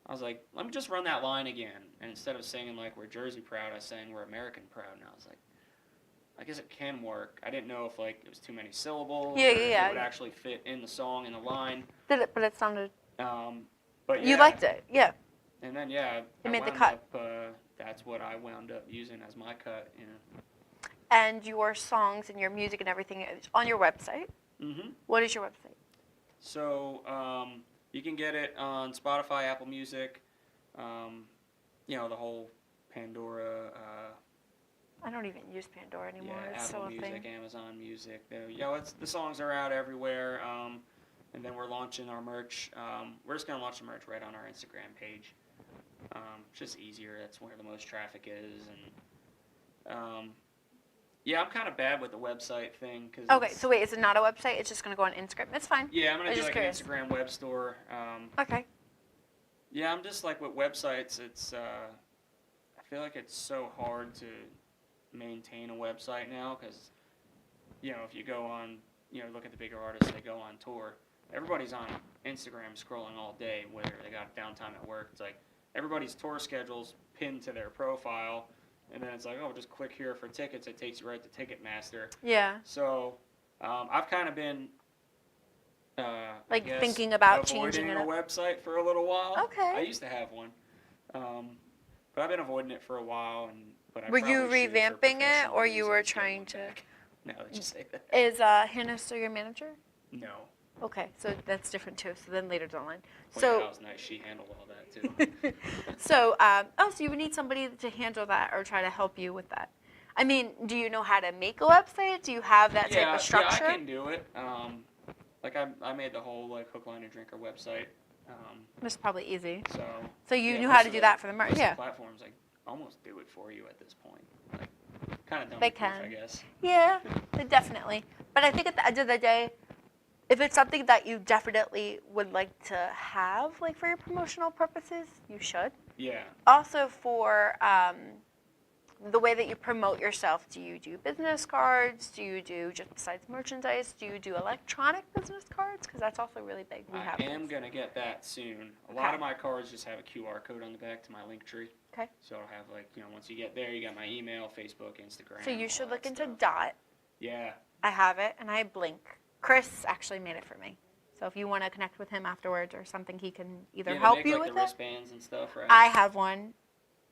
let me just run that line again. And instead of singing we're Jersey Proud, I sang we're American Proud, and I was like, I guess it can work. I didn't know if it was too many syllables, Yeah, or yeah, if yeah. it would actually fit in the song in the line. Did it? But it sounded. But You yeah. liked it, yeah. And then I made the wound cut. up, that's what I wound up using as my cut. And your songs and your music and everything is on your website. Mm-hmm. What is your website? So you can get it on Spotify, Apple Music, the whole Pandora. I don't even use Pandora anymore. Yeah, It's Apple so a Music, thing. Amazon Music. The songs are out everywhere. And then we're launching our merch. We're just gonna launch the merch right on our Instagram page. It's just easier. That's where the most traffic is, and I'm kind of bad with the website thing. Okay, so wait, is it not a website? It's just going to go on Instagram. It's fine. Yeah, I'm gonna do just an curious. Instagram web store. Okay. Yeah, I'm just with websites. It's I feel like it's so hard to maintain a website now, because if you go on, look at the bigger artists, they go on tour. Everybody's on Instagram scrolling all day, whether they got downtime at work. It's everybody's tour schedule's pinned to their profile, and then it's just click here for tickets. It takes you right to Ticketmaster. Yeah. So I've kind of been I guess, thinking about changing avoiding it a up. website for a little while. Okay. I used to have one, but I've been avoiding it for a while. But I Were you probably should for revamping it, professional or you were reasons, get trying one to? back. No, let's just say that. Is Hannah still your manager? No. Okay, so that's different too. So then later down the line. Well, So yeah, that was nice. She handled all that too. so, so you would need somebody to handle that or try to help you with that. I mean, do you know how to make a website? Do you have that type of structure? Yeah, I can do it. I made the whole hook, line, and drinker website. It's probably easy. So you yeah, knew most how to of do that for the merch. most of Yeah. the platforms almost do it for you at this point. Kind of dumb They proof, can. I guess. Yeah, definitely. But I think at the end of the day, if it's something that you definitely would like to have, for your promotional purposes, you should. Yeah. Also for the way that you promote yourself, do you do business cards? Do you do, just besides merchandise, do you do electronic business cards? Because that's also really big. We have I am those. going to get that soon. A lot Okay. of my cards just have a QR code on the back to my link tree. Okay. So it'll have once you get there, you got my email, Facebook, Instagram. So you all should that look into stuff. Dot. Yeah. I have it, and I have Blink. Chris actually made it for me. So if you want to connect with him afterwards or something, he can either Yeah, they help make, you the with it. wristbands and stuff, right? I have one.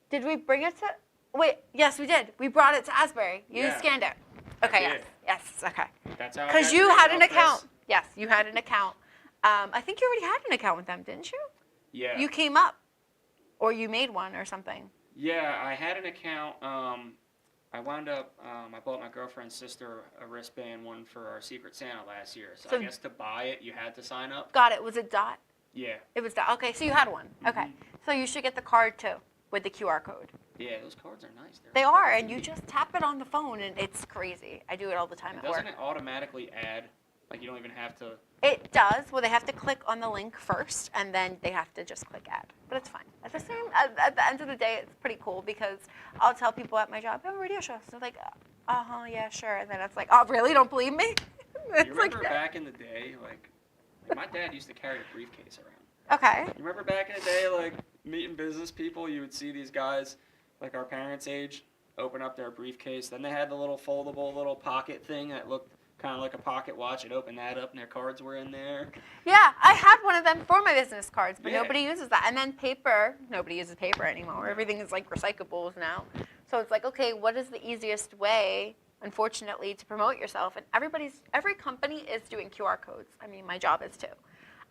Did we bring it to? Wait, yes, we did. We brought it to Asbury. You Yeah. scanned it. I Okay, did. yes, okay. That's how I Because got you your had an email address. account. Yes, you had an account. I think you already had an account with them, didn't you? Yeah. You came up, or you made one or something. Yeah, I had an account. I I wound up, I bought my girlfriend's sister a wristband one for our Secret Santa last year. So So- I guess to buy it, you had to sign up. Got it. Was it dot? Yeah. It was dot. Okay, so you had one. Okay. Mhm. So you should get the card too with the QR code. Yeah, those cards are nice. They are, and you just tap it on the phone, and it's crazy. I do it all the time And at work. doesn't it automatically add? Like you don't even have to. It does. Well, they have to click on the link first, and then they have to just click add. But it's fine. At the end of the day, it's pretty cool because I'll tell people at my job, I have a radio show. So they're like, yeah, sure. And then it's like, oh, really? Don't believe me? It's You remember like, back in the day, like my dad used to carry a briefcase around. okay. You remember back in the day, like meeting business people, you would see these guys, like our parents' age, open up their briefcase. Then they had the little foldable little pocket thing that looked kind of like a pocket watch. You'd open that up and their cards were in there. Yeah, I had one of them for my business cards, but Yeah. nobody uses that. And then paper, nobody uses paper anymore. Everything is like recyclables now. So it's like, okay, what is the easiest way, unfortunately, to promote yourself? And every company is doing QR codes. I mean, my job is too.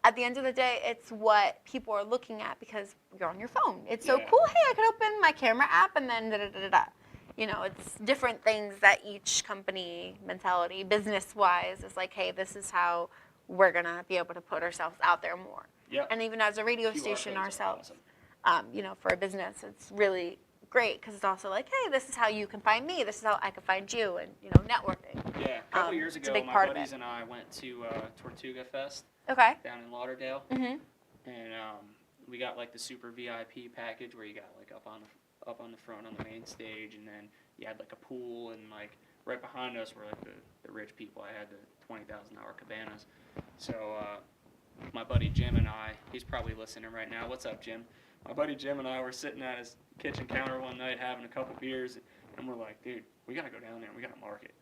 At the end of the day, it's what people are looking at because you're on your phone. It's so Yeah. cool. Hey, I could open my camera app and then da-da-da-da-da. You know, it's different things that each company mentality, business-wise, is like, hey, this is how we're going to be able to put ourselves out there more. Yep. And even as a radio QR station codes are ourselves, awesome. you know, for a business, it's really great because it's also like, hey, this is how you can find me. This is how I can find you, and, you know, networking. Yeah, a couple years it's a ago, big my part of buddies it. and I went to Tortuga Fest Okay. down in Lauderdale, Mm-hmm. and we got like the super VIP package where you got like up on the front on the main stage, and then you had like a pool, and like right behind us were like the rich people. I had the $20,000 cabanas. So my buddy Jim and I, he's probably listening right now. What's up, Jim? My buddy Jim and I were sitting at his kitchen counter one night having a couple beers, and we're like, dude, we gotta go down there. We gotta market.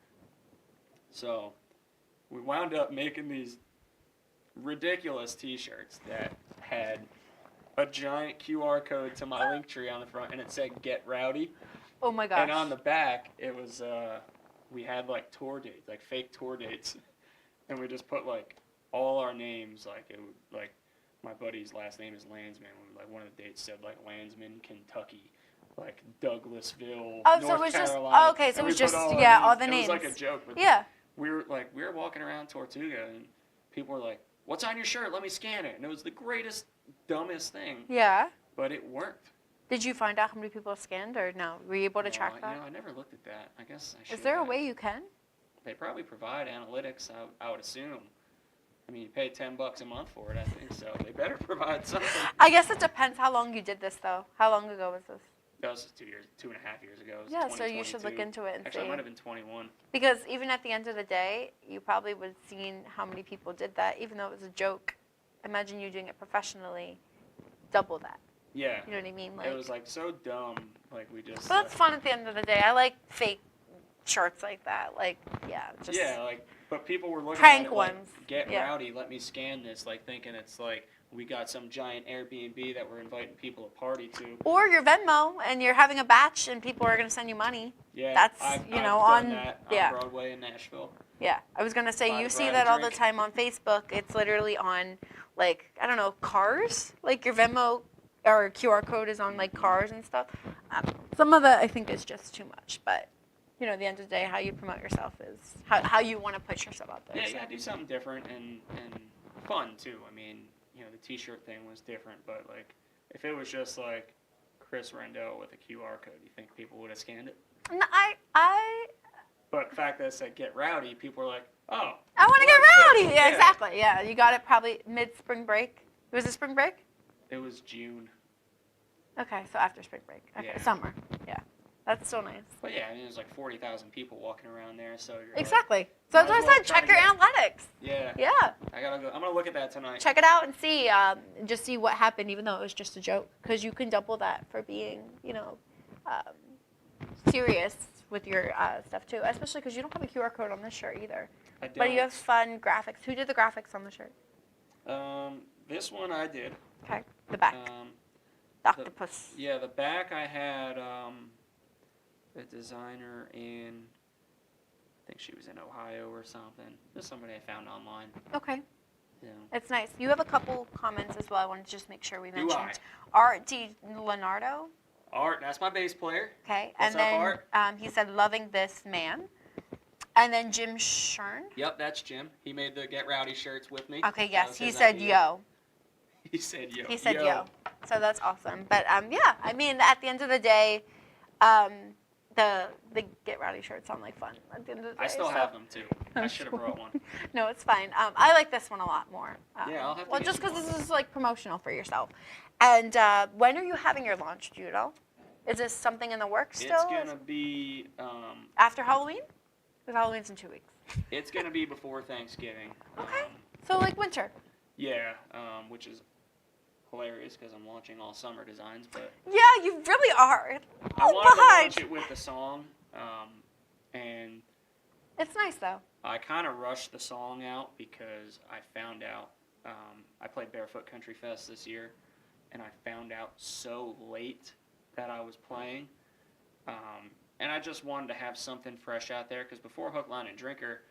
So we wound up making these ridiculous T-shirts that had a giant QR code to my link tree on the front, and it said "Get Rowdy." Oh my gosh. And on the back, it was we had like tour dates, like fake tour dates, and we just put like all our names, like it would, like my buddy's last name is Landsman. Like one of the dates said like Landsman, Kentucky, like Douglasville, Oh, North so it was just Carolina. okay. So And it was we put just all our all names. the names. It was like a joke, but Yeah. we were walking around Tortuga, and people were like, "What's on your shirt? Let me scan it." And it was the greatest, dumbest thing, Yeah. but it worked. Did you find out how many people scanned, or no? Were you able to track that? I never looked at that. I guess I should. Is there a have. way you can? They probably provide analytics, I would assume. I mean, you pay $10 a month for it, I think, so they better provide something. I guess it depends how long you did this, though. How long ago was this? That was 2.5 years ago. It was Yeah, so you should look 2022. into it and Actually, I see. might have been 21. Because even at the end of the day, you probably would have seen how many people did that, even though it was a joke. Imagine you doing it professionally, double that. Yeah. You know what I mean? Like, It was like so dumb. Like we just. but it's fun at the end of the day. I like fake shirts like that. Like, yeah, just but people were looking prank at it like, ones. Get Yeah. rowdy, let me scan this, like thinking it's like we got some giant Airbnb that we're inviting people to party to. Or your Venmo, and you're having a batch, and people are going to send you money. Yeah, That's, I've you know, done on- that yeah. on Broadway in Nashville. Yeah, I was gonna say Buy you the see bride that a all the drink. time on Facebook. It's literally on, like, I don't know, cars. Like your Venmo or QR code is on like cars and stuff. Some of it I think is just too much, but you know, at the end of the day, how you promote yourself is how you want to put yourself out there. Yeah, you so. gotta do something different and fun too. I mean, you know, the T-shirt thing was different, but like, if it was just like Chris Rendell with a QR code, you think people would have scanned it? No, I But the fact that it said "Get Rowdy," people were like, "Oh, want to well, get that's rowdy. good." Yeah, exactly. Yeah, you got it probably mid spring break. Was it spring break? It was June, Okay, so after spring break. Okay, Yeah. summer. Yeah, that's so nice. but yeah, I mean, there's like 40,000 people walking around there, so you're like, Exactly. So that's might what as I well said. try Check to your get- analytics. yeah, Yeah. I gotta go. I'm gonna look at that tonight. Check it out and see, just see what happened, even though it was just a joke. Because you can double that for being, you know, serious with your stuff too. Especially because you don't have a QR code on this shirt either. I don't. But you have fun graphics. Who did the graphics on the shirt? This one I did. Okay, the back. The octopus. Yeah, the back I had a designer in, I think she was in Ohio or something. Just somebody I found online. Okay, Yeah. it's nice. You have a couple comments as well. I wanted to just make sure we Do mentioned. I? Art D. Leonardo. Art, that's my bass player. Okay. What's and up, then Art? he said loving this man. And then Jim Shern. Yep, that's Jim. He made the Get Rowdy shirts with me. Okay, yes, he his said idea. yo. He said yo. He said yo. So that's awesome. But yeah, I mean, at the end of the day, the Get Rowdy shirts sound like fun. At the end of the day, I still have them too. I should have brought one. No, it's fine. I like this one a lot more. Yeah, I'll have to well, get just you because one. this is like promotional for yourself. And when are you having your launch, do you know? Is this something in the works still? It's gonna be. After Halloween? Because Halloween's in 2 weeks. It's gonna be before Thanksgiving. Okay. So like winter. Yeah, which is hilarious because I'm launching all summer designs, but Yeah, you really are. I wanted to launch it with the song, and It's nice though. I kind of rushed the song out because I found out I played Barefoot Country Fest this year, and I found out so late that I was playing, and I just wanted to have something fresh out there because before Hook, Line, and Drinker,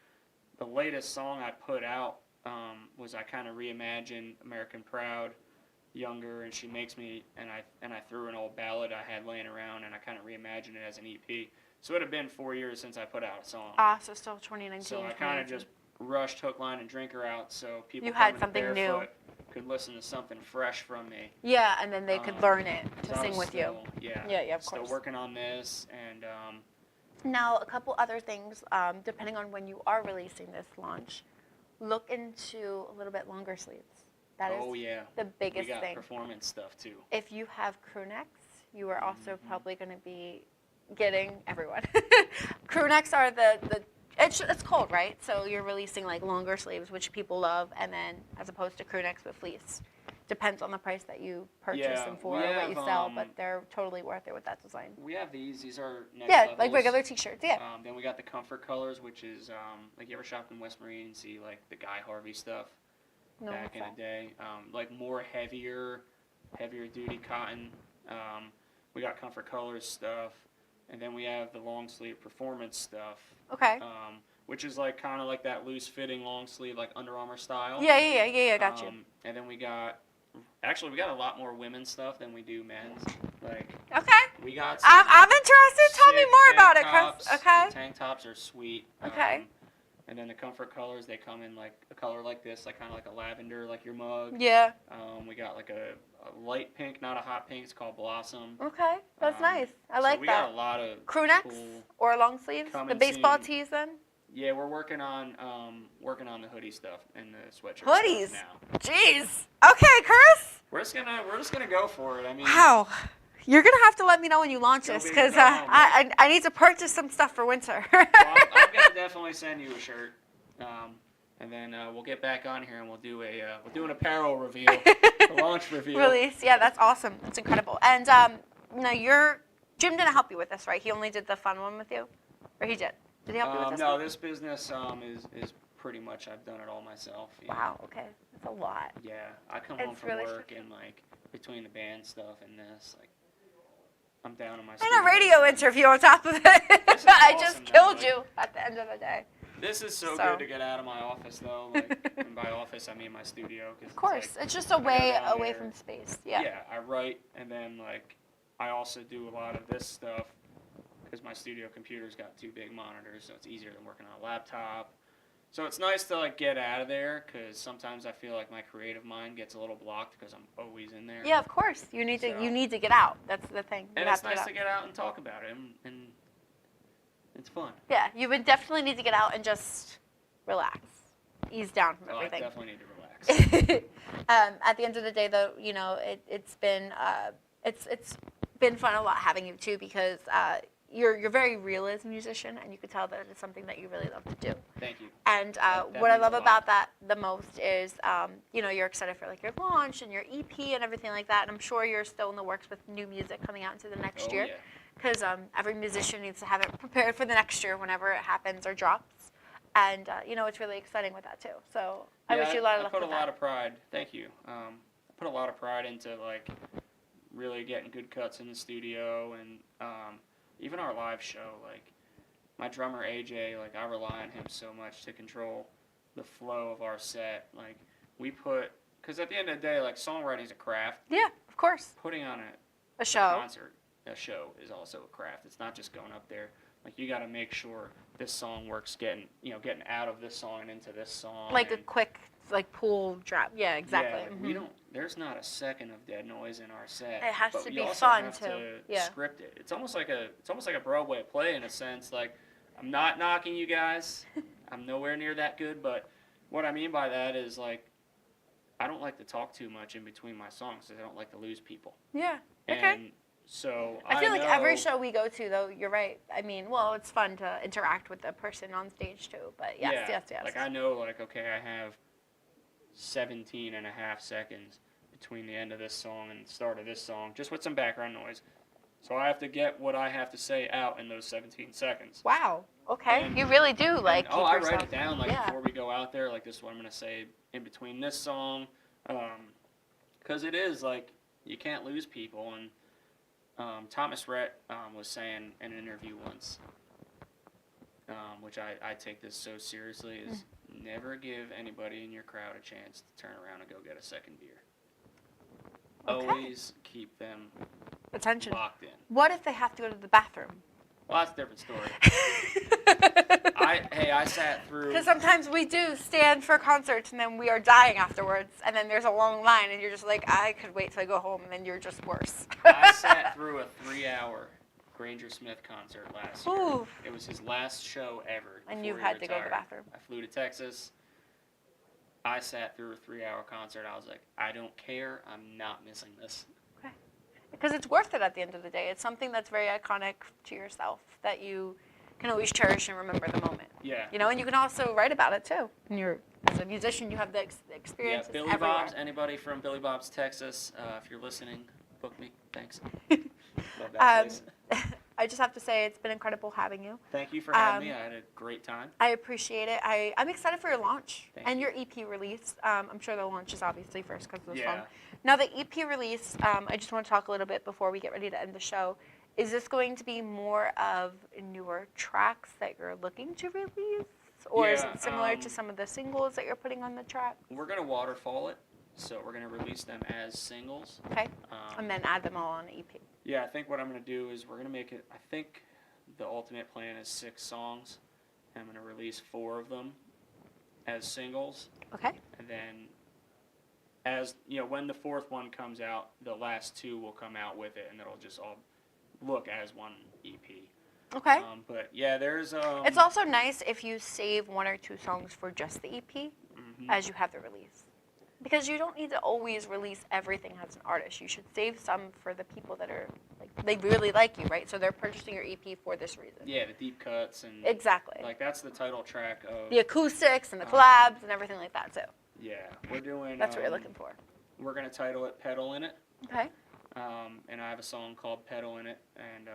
the latest song I put out was I kind of reimagined American Proud, younger, and She Makes Me, and I threw an old ballad I had laying around, and I kind of reimagined it as an EP. So it had been 4 years since I put out a song. So still 2019. So I kind of just rushed Hook, Line, and Drinker out so people You had coming to something new. Barefoot could listen to something fresh from me. Yeah, and then they could learn it to So I sing was with you. still- Yeah. Yeah, of Still course. working on this, and Now, a couple other things, depending on when you are releasing this launch, look into a little bit longer sleeves. That is yeah, the biggest we got thing. performance stuff too. If you have crew necks, you are also probably going to be getting everyone. Crew necks are it's cold, right? So you're releasing like longer sleeves, which people love, and then as opposed to crew necks with fleece. Depends on the price that you purchase Yeah, them for we or what you have, sell, but they're totally worth it with that design. We have these. These are neck Yeah, levels. like regular t-shirts, yeah. Then we got the comfort colors, which is like you ever shopped in West Marine and see like the Guy Harvey stuff No, back in the day, like more heavier duty cotton. We got comfort colors stuff, and then we have the long sleeve performance stuff. Okay. Which is like kind of like that loose fitting long sleeve, like Under Armour style. Yeah, got you. And then we got a lot more women's stuff than we do men's. Like Okay. we got. I'm interested. Tell me sick more about it, tank Chris. tops. Okay. The tank tops are sweet. Okay. And then the comfort colors, they come in like a color like this, like kind of like a lavender, like your mug. Yeah. We got like a light pink, not a hot pink. It's called Blossom. Okay. That's nice. I So like we that. got a lot of Crew necks cool. or long sleeves? Come The and baseball see- tees then? Yeah, we're working on the hoodie stuff and the sweatshirt Hoodies. stuff now. Jeez. Okay, Chris. We're just gonna go for it. I mean, Wow. You're going to have to let me know when you launch Don't this be- because no, I need to purchase some stuff for winter. well, I'm gonna definitely send you a shirt, and then we'll get back on here and we'll do an apparel reveal, a launch reveal. Release. Yeah, that's awesome. That's incredible. And now Jim didn't help you with this, right? He only did the fun one with you? Or he did? Did he help you with this No, one? this business is pretty much I've done it all myself. Yeah. Wow, okay. That's a lot. Yeah, I come home It's from really work and like between the band stuff and this, like I'm down on my. And a radio interview on top of it. I just awesome, killed though, you at the end of the day. This is so So- good to get out of my office though. Like, and by office I mean my studio. 'Cause Of course. It's, like, It's just a I go way down away there. from space. Yeah. Yeah, I write and then like I also do a lot of this stuff because my studio computer's got 2 big monitors, so it's easier than working on a laptop. So it's nice to like get out of there because sometimes I feel like my creative mind gets a little blocked because I'm always in there. Yeah, of course. You need So- to get out. That's the thing. You And have it's to nice get out. to get out and talk about it, and it's fun. Yeah, you would definitely need to get out and just relax. Ease down from So I everything. definitely need to relax. At the end of the day, though, it's been fun a lot having you too because you're very real as a musician, and you could tell that it's something that you really love to do. Thank you. And That what I means love a lot. about that the most is, you're excited for like your launch and your EP and everything like that. And I'm sure you're still in the works with new music coming out into the next Oh, year, yeah. because every musician needs to have it prepared for the next year whenever it happens or drops. And it's really exciting with that too. So I wish you a lot of luck I put with a lot that. of pride. Thank you. I put a lot of pride into like really getting good cuts in the studio and even our live show. Like my drummer AJ, like I rely on him so much to control the flow of our set. Like because at the end of the day, like songwriting is a craft. Yeah, of course. Putting on A a show. concert a show is also a craft. It's not just going up there. Like, you got to make sure this song works, getting out of this song and into this song. Like a quick, like, pull drop. Yeah, exactly. Yeah, like there's not a second of dead noise in our set. It has but to we be also fun have too. to Yeah. script it. It's almost like a Broadway play in a sense. Like, I'm not knocking you guys. I'm nowhere near that good, but what I mean by that is, like, I don't like to talk too much in between my songs because I don't like to lose people. Yeah. Okay. And so I feel like every show we go to, though, you're right. I mean, well, it's fun to interact with the person on stage, too. But yes. Like, I know, like, okay, I have 17 and a half seconds between the end of this song and the start of this song, just with some background noise. So I have to get what I have to say out in those 17 seconds. Wow. Okay. You really do, like, keep I yourself... write it down, like, before we go out there, like, this is what I'm going to say in between this song. Because it is, like, you can't lose people. And Thomas Rhett was saying in an interview once, which I take this so seriously, is never give anybody in your crowd a chance to turn around and go get a second beer. Okay. Always keep them Attention. locked in. What if they have to go to the bathroom? Well, that's a different story. I sat through... Because sometimes we do stand for concerts and then we are dying afterwards, and then there's a long line, and you're just like, I could wait till I go home, and then you're just worse. I sat through a 3-hour Granger Smith concert last year. Ooh. It was his last show ever. And you had to go to the bathroom. I flew to Texas. I sat through a 3-hour concert. I was like, I don't care. I'm not missing this. Okay. Because it's worth it at the end of the day. It's something that's very iconic to yourself that you can always cherish and remember the moment. Yeah. You know, and you can also write about it too. And as a musician, you have the experience. Yeah, Billy everywhere. Bob's. Anybody from Billy Bob's, Texas, if you're listening, book me. Thanks. Love that place. I just have to say it's been incredible having you. Thank you for having me. I had a great time. I appreciate it. I'm excited for your launch Thank you. your EP release. I'm sure the launch is obviously first because of the Yeah. song. Now the EP release, I just want to talk a little bit before we get ready to end the show. Is this going to be more of newer tracks that you're looking to release? Or is it similar to some of the singles that you're putting on the track? We're going to waterfall it, so we're going to release them as singles. Okay. And then add them all on an EP. Yeah, I think what I'm going to do is we're going to make it, I think the ultimate plan is 6 songs. I'm going to release 4 of them as singles. Okay. And then as, when the 4th one comes out, the last 2 will come out with it, and it'll just all look as one EP. Okay. But yeah, there's... it's also nice if you save 1 or 2 songs for just the EP as you have the release. Because you don't need to always release everything as an artist. You should save some for the people that are, like, they really like you, right? So they're purchasing your EP for this reason. Yeah, the deep cuts and... Exactly. Like, that's the title track of... The acoustics and the collabs and everything like that, too. Yeah, we're doing... That's what you're looking for. We're going to title it Pedal in It. Okay. And I have a song called Pedal in It, and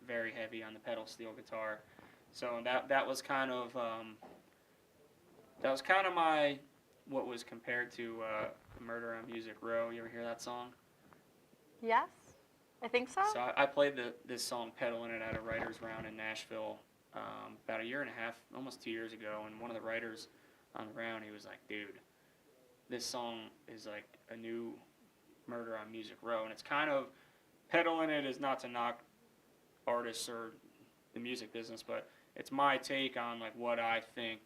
very heavy on the pedal steel guitar. So that was kind of my... what was compared to Murder on Music Row. You ever hear that song? Yes, I think so. So I played this song Pedal in It at a writer's round in Nashville about 1.5 years, almost 2 years ago, and one of the writers on the round, he was like, dude, this song is like a new Murder on Music Row, and it's kind of, Pedal in It is not to knock artists or the music business, but it's my take on like what I think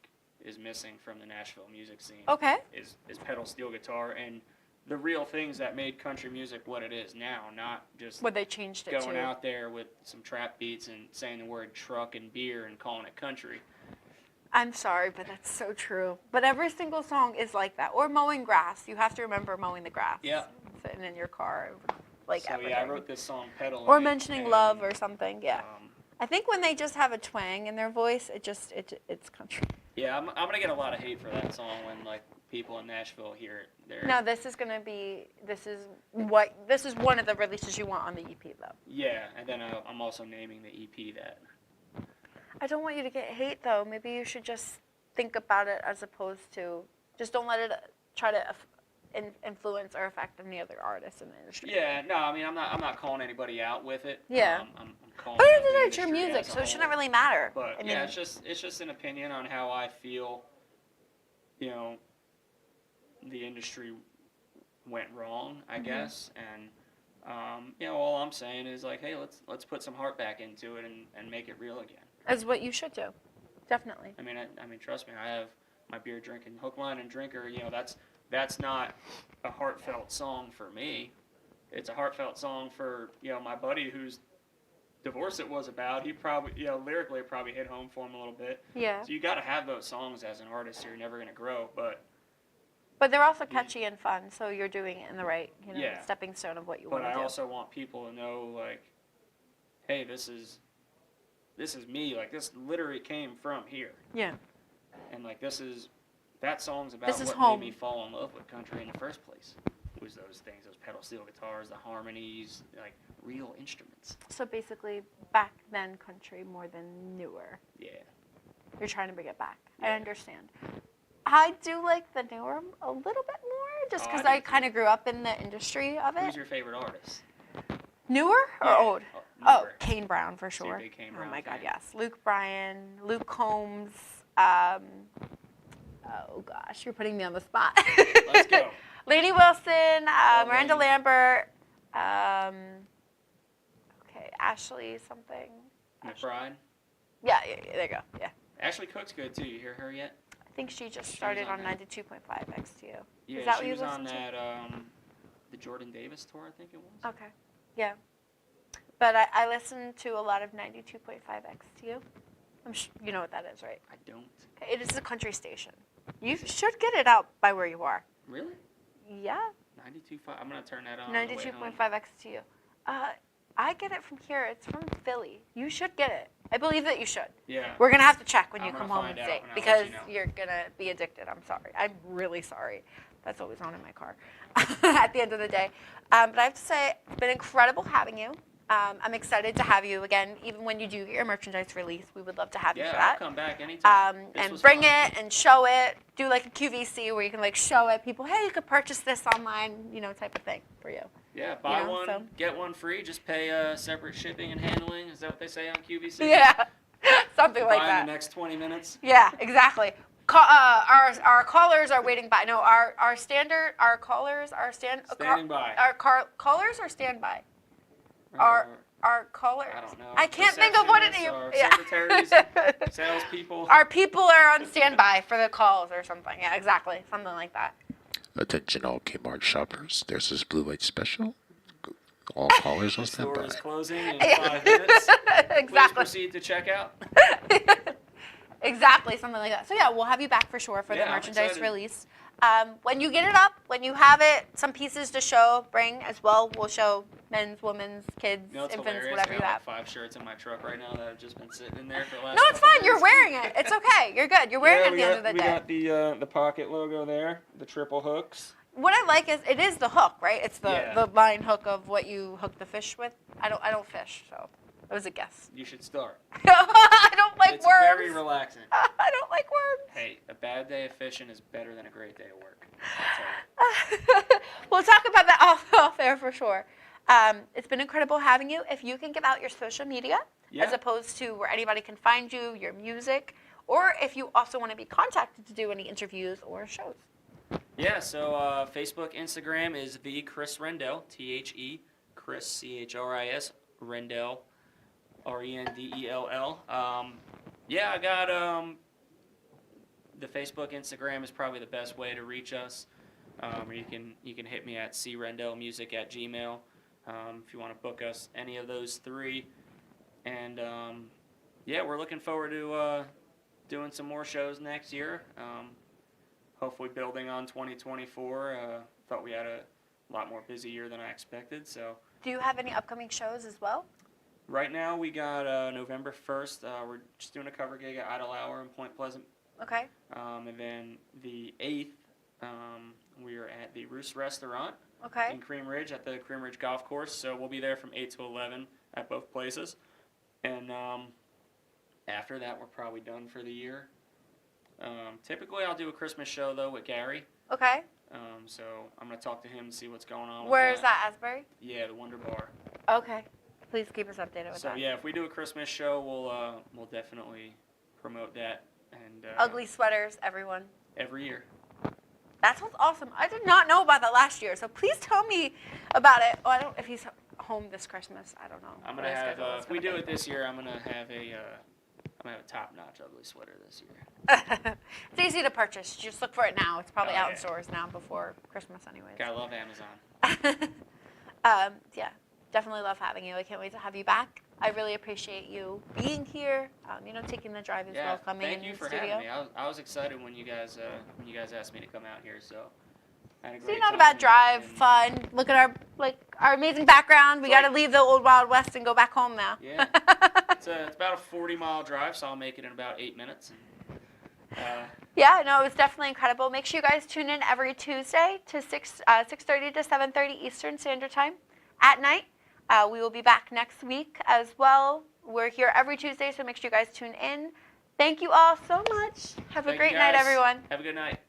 is missing from the Nashville music scene. Okay. Is pedal steel guitar and the real things that made country music what it is now, not just what they changed it going to. out there with some trap beats and saying the word truck and beer and calling it country. I'm sorry, but that's so true. But every single song is like that. Or mowing grass. You have to remember mowing the grass. Yeah. Sitting in your car, like so everything. yeah, I wrote this song Pedal in Or It, mentioning and, love or something, yeah. I think when they just have a twang in their voice, it's country. Yeah, I'm gonna get a lot of hate for that song when like people in Nashville hear it. No, this is one of the releases you want on the EP though. Yeah, and then I'm also naming the EP that. I don't want you to get hate though. Maybe you should just think about it as opposed to just don't let it try to influence or affect any other artists in the industry. Yeah, no, I mean I'm not calling anybody out with it. Yeah. I'm calling But out the it's your industry music, as a so it shouldn't whole. really matter. But I mean, yeah, it's just an opinion on how I feel. The industry went wrong, I guess, and All I'm saying is like, hey, let's put some heart back into it and make it real again. As what you should do, definitely. I mean, trust me, I have my beer drinking hook, line, and drinker. That's not a heartfelt song for me. It's a heartfelt song for my buddy whose divorce it was about. He probably lyrically it probably hit home for him a little bit. Yeah. So you got to have those songs as an artist, or you're never gonna grow. But they're also catchy and fun, so you're doing it in the right, Yeah. stepping stone of what you want But to I do. also want people to know, like, hey, this is me. Like, this literally came from here. Yeah. And like that song's about This is what home. made me fall in love with country in the first place. Was those things, those pedal steel guitars, the harmonies, like real instruments. So basically, back then country more than newer. Yeah. You're trying to bring it back. Yeah. I understand. I do like the newer a little bit more, just Oh, because I I do kind of grew up in the industry of it. Who's your favorite artist? Newer or Yeah. old? Oh, Oh, Kane Brown for So you're a sure. big Kane Oh Brown my God, fan. yes. Luke Bryan, Luke Combs. Oh gosh, you're putting me on the spot. Let's go. Lady Wilson, Miranda Lady. Lambert. Okay, Ashley something. McBride. Yeah, there you go. Yeah. Ashley Cook's good too. You hear her yet? I think she just She started was on on that. 92.5 XTU. Yeah, Is that she what you was on listen to? that the Jordan Davis tour, I think it was. Okay. Yeah. But I listen to a lot of 92.5 XTU. You know what that is, right? I don't. Okay, it is a country station. You should get it out by where you are. Really? Yeah. 92.5. I'm gonna turn that on. the way home. 92.5 XTU. I get it from here. It's from Philly. You should get it. I believe that you should. Yeah. We're going to have to check when you I'm come gonna home and find out see and I'll let because you know. you're going to be addicted. I'm sorry. I'm really sorry. That's always on in my car at the end of the day. But I have to say, it's been incredible having you. I'm excited to have you again. Even when you do get your merchandise release, we would love to have you for Yeah, that. I'll come back anytime. This And was bring fun. it and show it. Do like a QVC where you can like show it. People, hey, you could purchase this online, type of thing for you. Yeah, buy know, one, so- get one free. Just pay separate shipping and handling. Is that what they say on QVC? Yeah, something Buy like in that. the next 20 minutes. Yeah, exactly. Our callers are waiting by. No, our callers are Standing by. Callers are standby. Our callers. I don't know. I can't think of what it is. Our Yeah. secretaries, salespeople. Our people are on standby for the calls or something. Yeah, exactly. Something like that. Attention all Kmart shoppers, there's this blue light special. All callers on Store standby. is closing in 5 minutes. Please Exactly. proceed to checkout. Exactly, something like that. So yeah, we'll have you back for sure for Yeah, the I'm merchandise excited. release. When you get it up, when you have it, some pieces to show, bring as well. We'll show men's, women's, kids, You know, it's infants, hilarious. whatever I you got have. like 5 shirts in my truck right now that have just been sitting in there for the last No, it's couple fine. You're days. wearing it. It's okay. You're good. You're wearing it at the end of the We day. got the pocket logo there, the triple hooks. What I like is it is the hook, right? It's the Yeah. the line hook of what you hook the fish with. I don't fish, so it was a guess. You should start. I don't like It's worms. very relaxing. I don't like worms. Hey, a bad day of fishing is better than a great day of work. I'll tell you. We'll talk about that off air for sure. It's been incredible having you. If you can give out your social media, Yeah. as opposed to where anybody can find you, your music, or if you also want to be contacted to do any interviews or shows. Yeah, so Facebook, Instagram is the Chris Rendell, THE, Chris, CHRIS, Rendell, RENDELL. Yeah, I got the Facebook, Instagram is probably the best way to reach us. Or you can hit me at crendellmusic@gmail. If you want to book us, any of those three. And yeah, we're looking forward to doing some more shows next year. Hopefully building on 2024. Thought we had a lot more busy year than I expected. So Do you have any upcoming shows as well? right now we got November 1st. We're just doing a cover gig at Idle Hour in Point Pleasant. Okay. And then the 8th, we are at the Roost Restaurant Okay. in Cream Ridge at the Cream Ridge Golf Course. So we'll be there from 8 to 11 at both places. And after that, we're probably done for the year. Typically, I'll do a Christmas show, though, with Gary. Okay. So I'm going to talk to him and see what's going on Where with is that, Asbury? Yeah, the Wonder Bar. Okay. Please keep us updated with So, that. yeah, if we do a Christmas show, we'll definitely promote that. And Ugly sweaters, everyone. every year. That sounds awesome. I did not know about that last year, so please tell me about it. Oh, I don't if he's home this Christmas. I don't know. I'm gonna have. If we do it this year, I'm gonna have a top-notch ugly sweater this year. It's easy to purchase. Just look for it now. It's probably out in yeah. stores now before Christmas, anyways. I love Amazon. Yeah, definitely love having you. I can't wait to have you back. I really appreciate you being here. Taking the drive as well, coming thank in you the for studio. having me. I was excited when you guys asked me to come out here. So. I had a So great not a time bad drive, and- fun. Look at our amazing background. We got to leave the old Wild West and go back home now. Yeah. It's about a 40-mile drive, so I'll make it in about 8 minutes. Yeah, no, it was definitely incredible. Make sure you guys tune in every Tuesday to 6:30 to 7:30 Eastern Standard Time at night. We will be back next week as well. We're here every Tuesday, so make sure you guys tune in. Thank you all so much. Have a great night, everyone. Have a good night.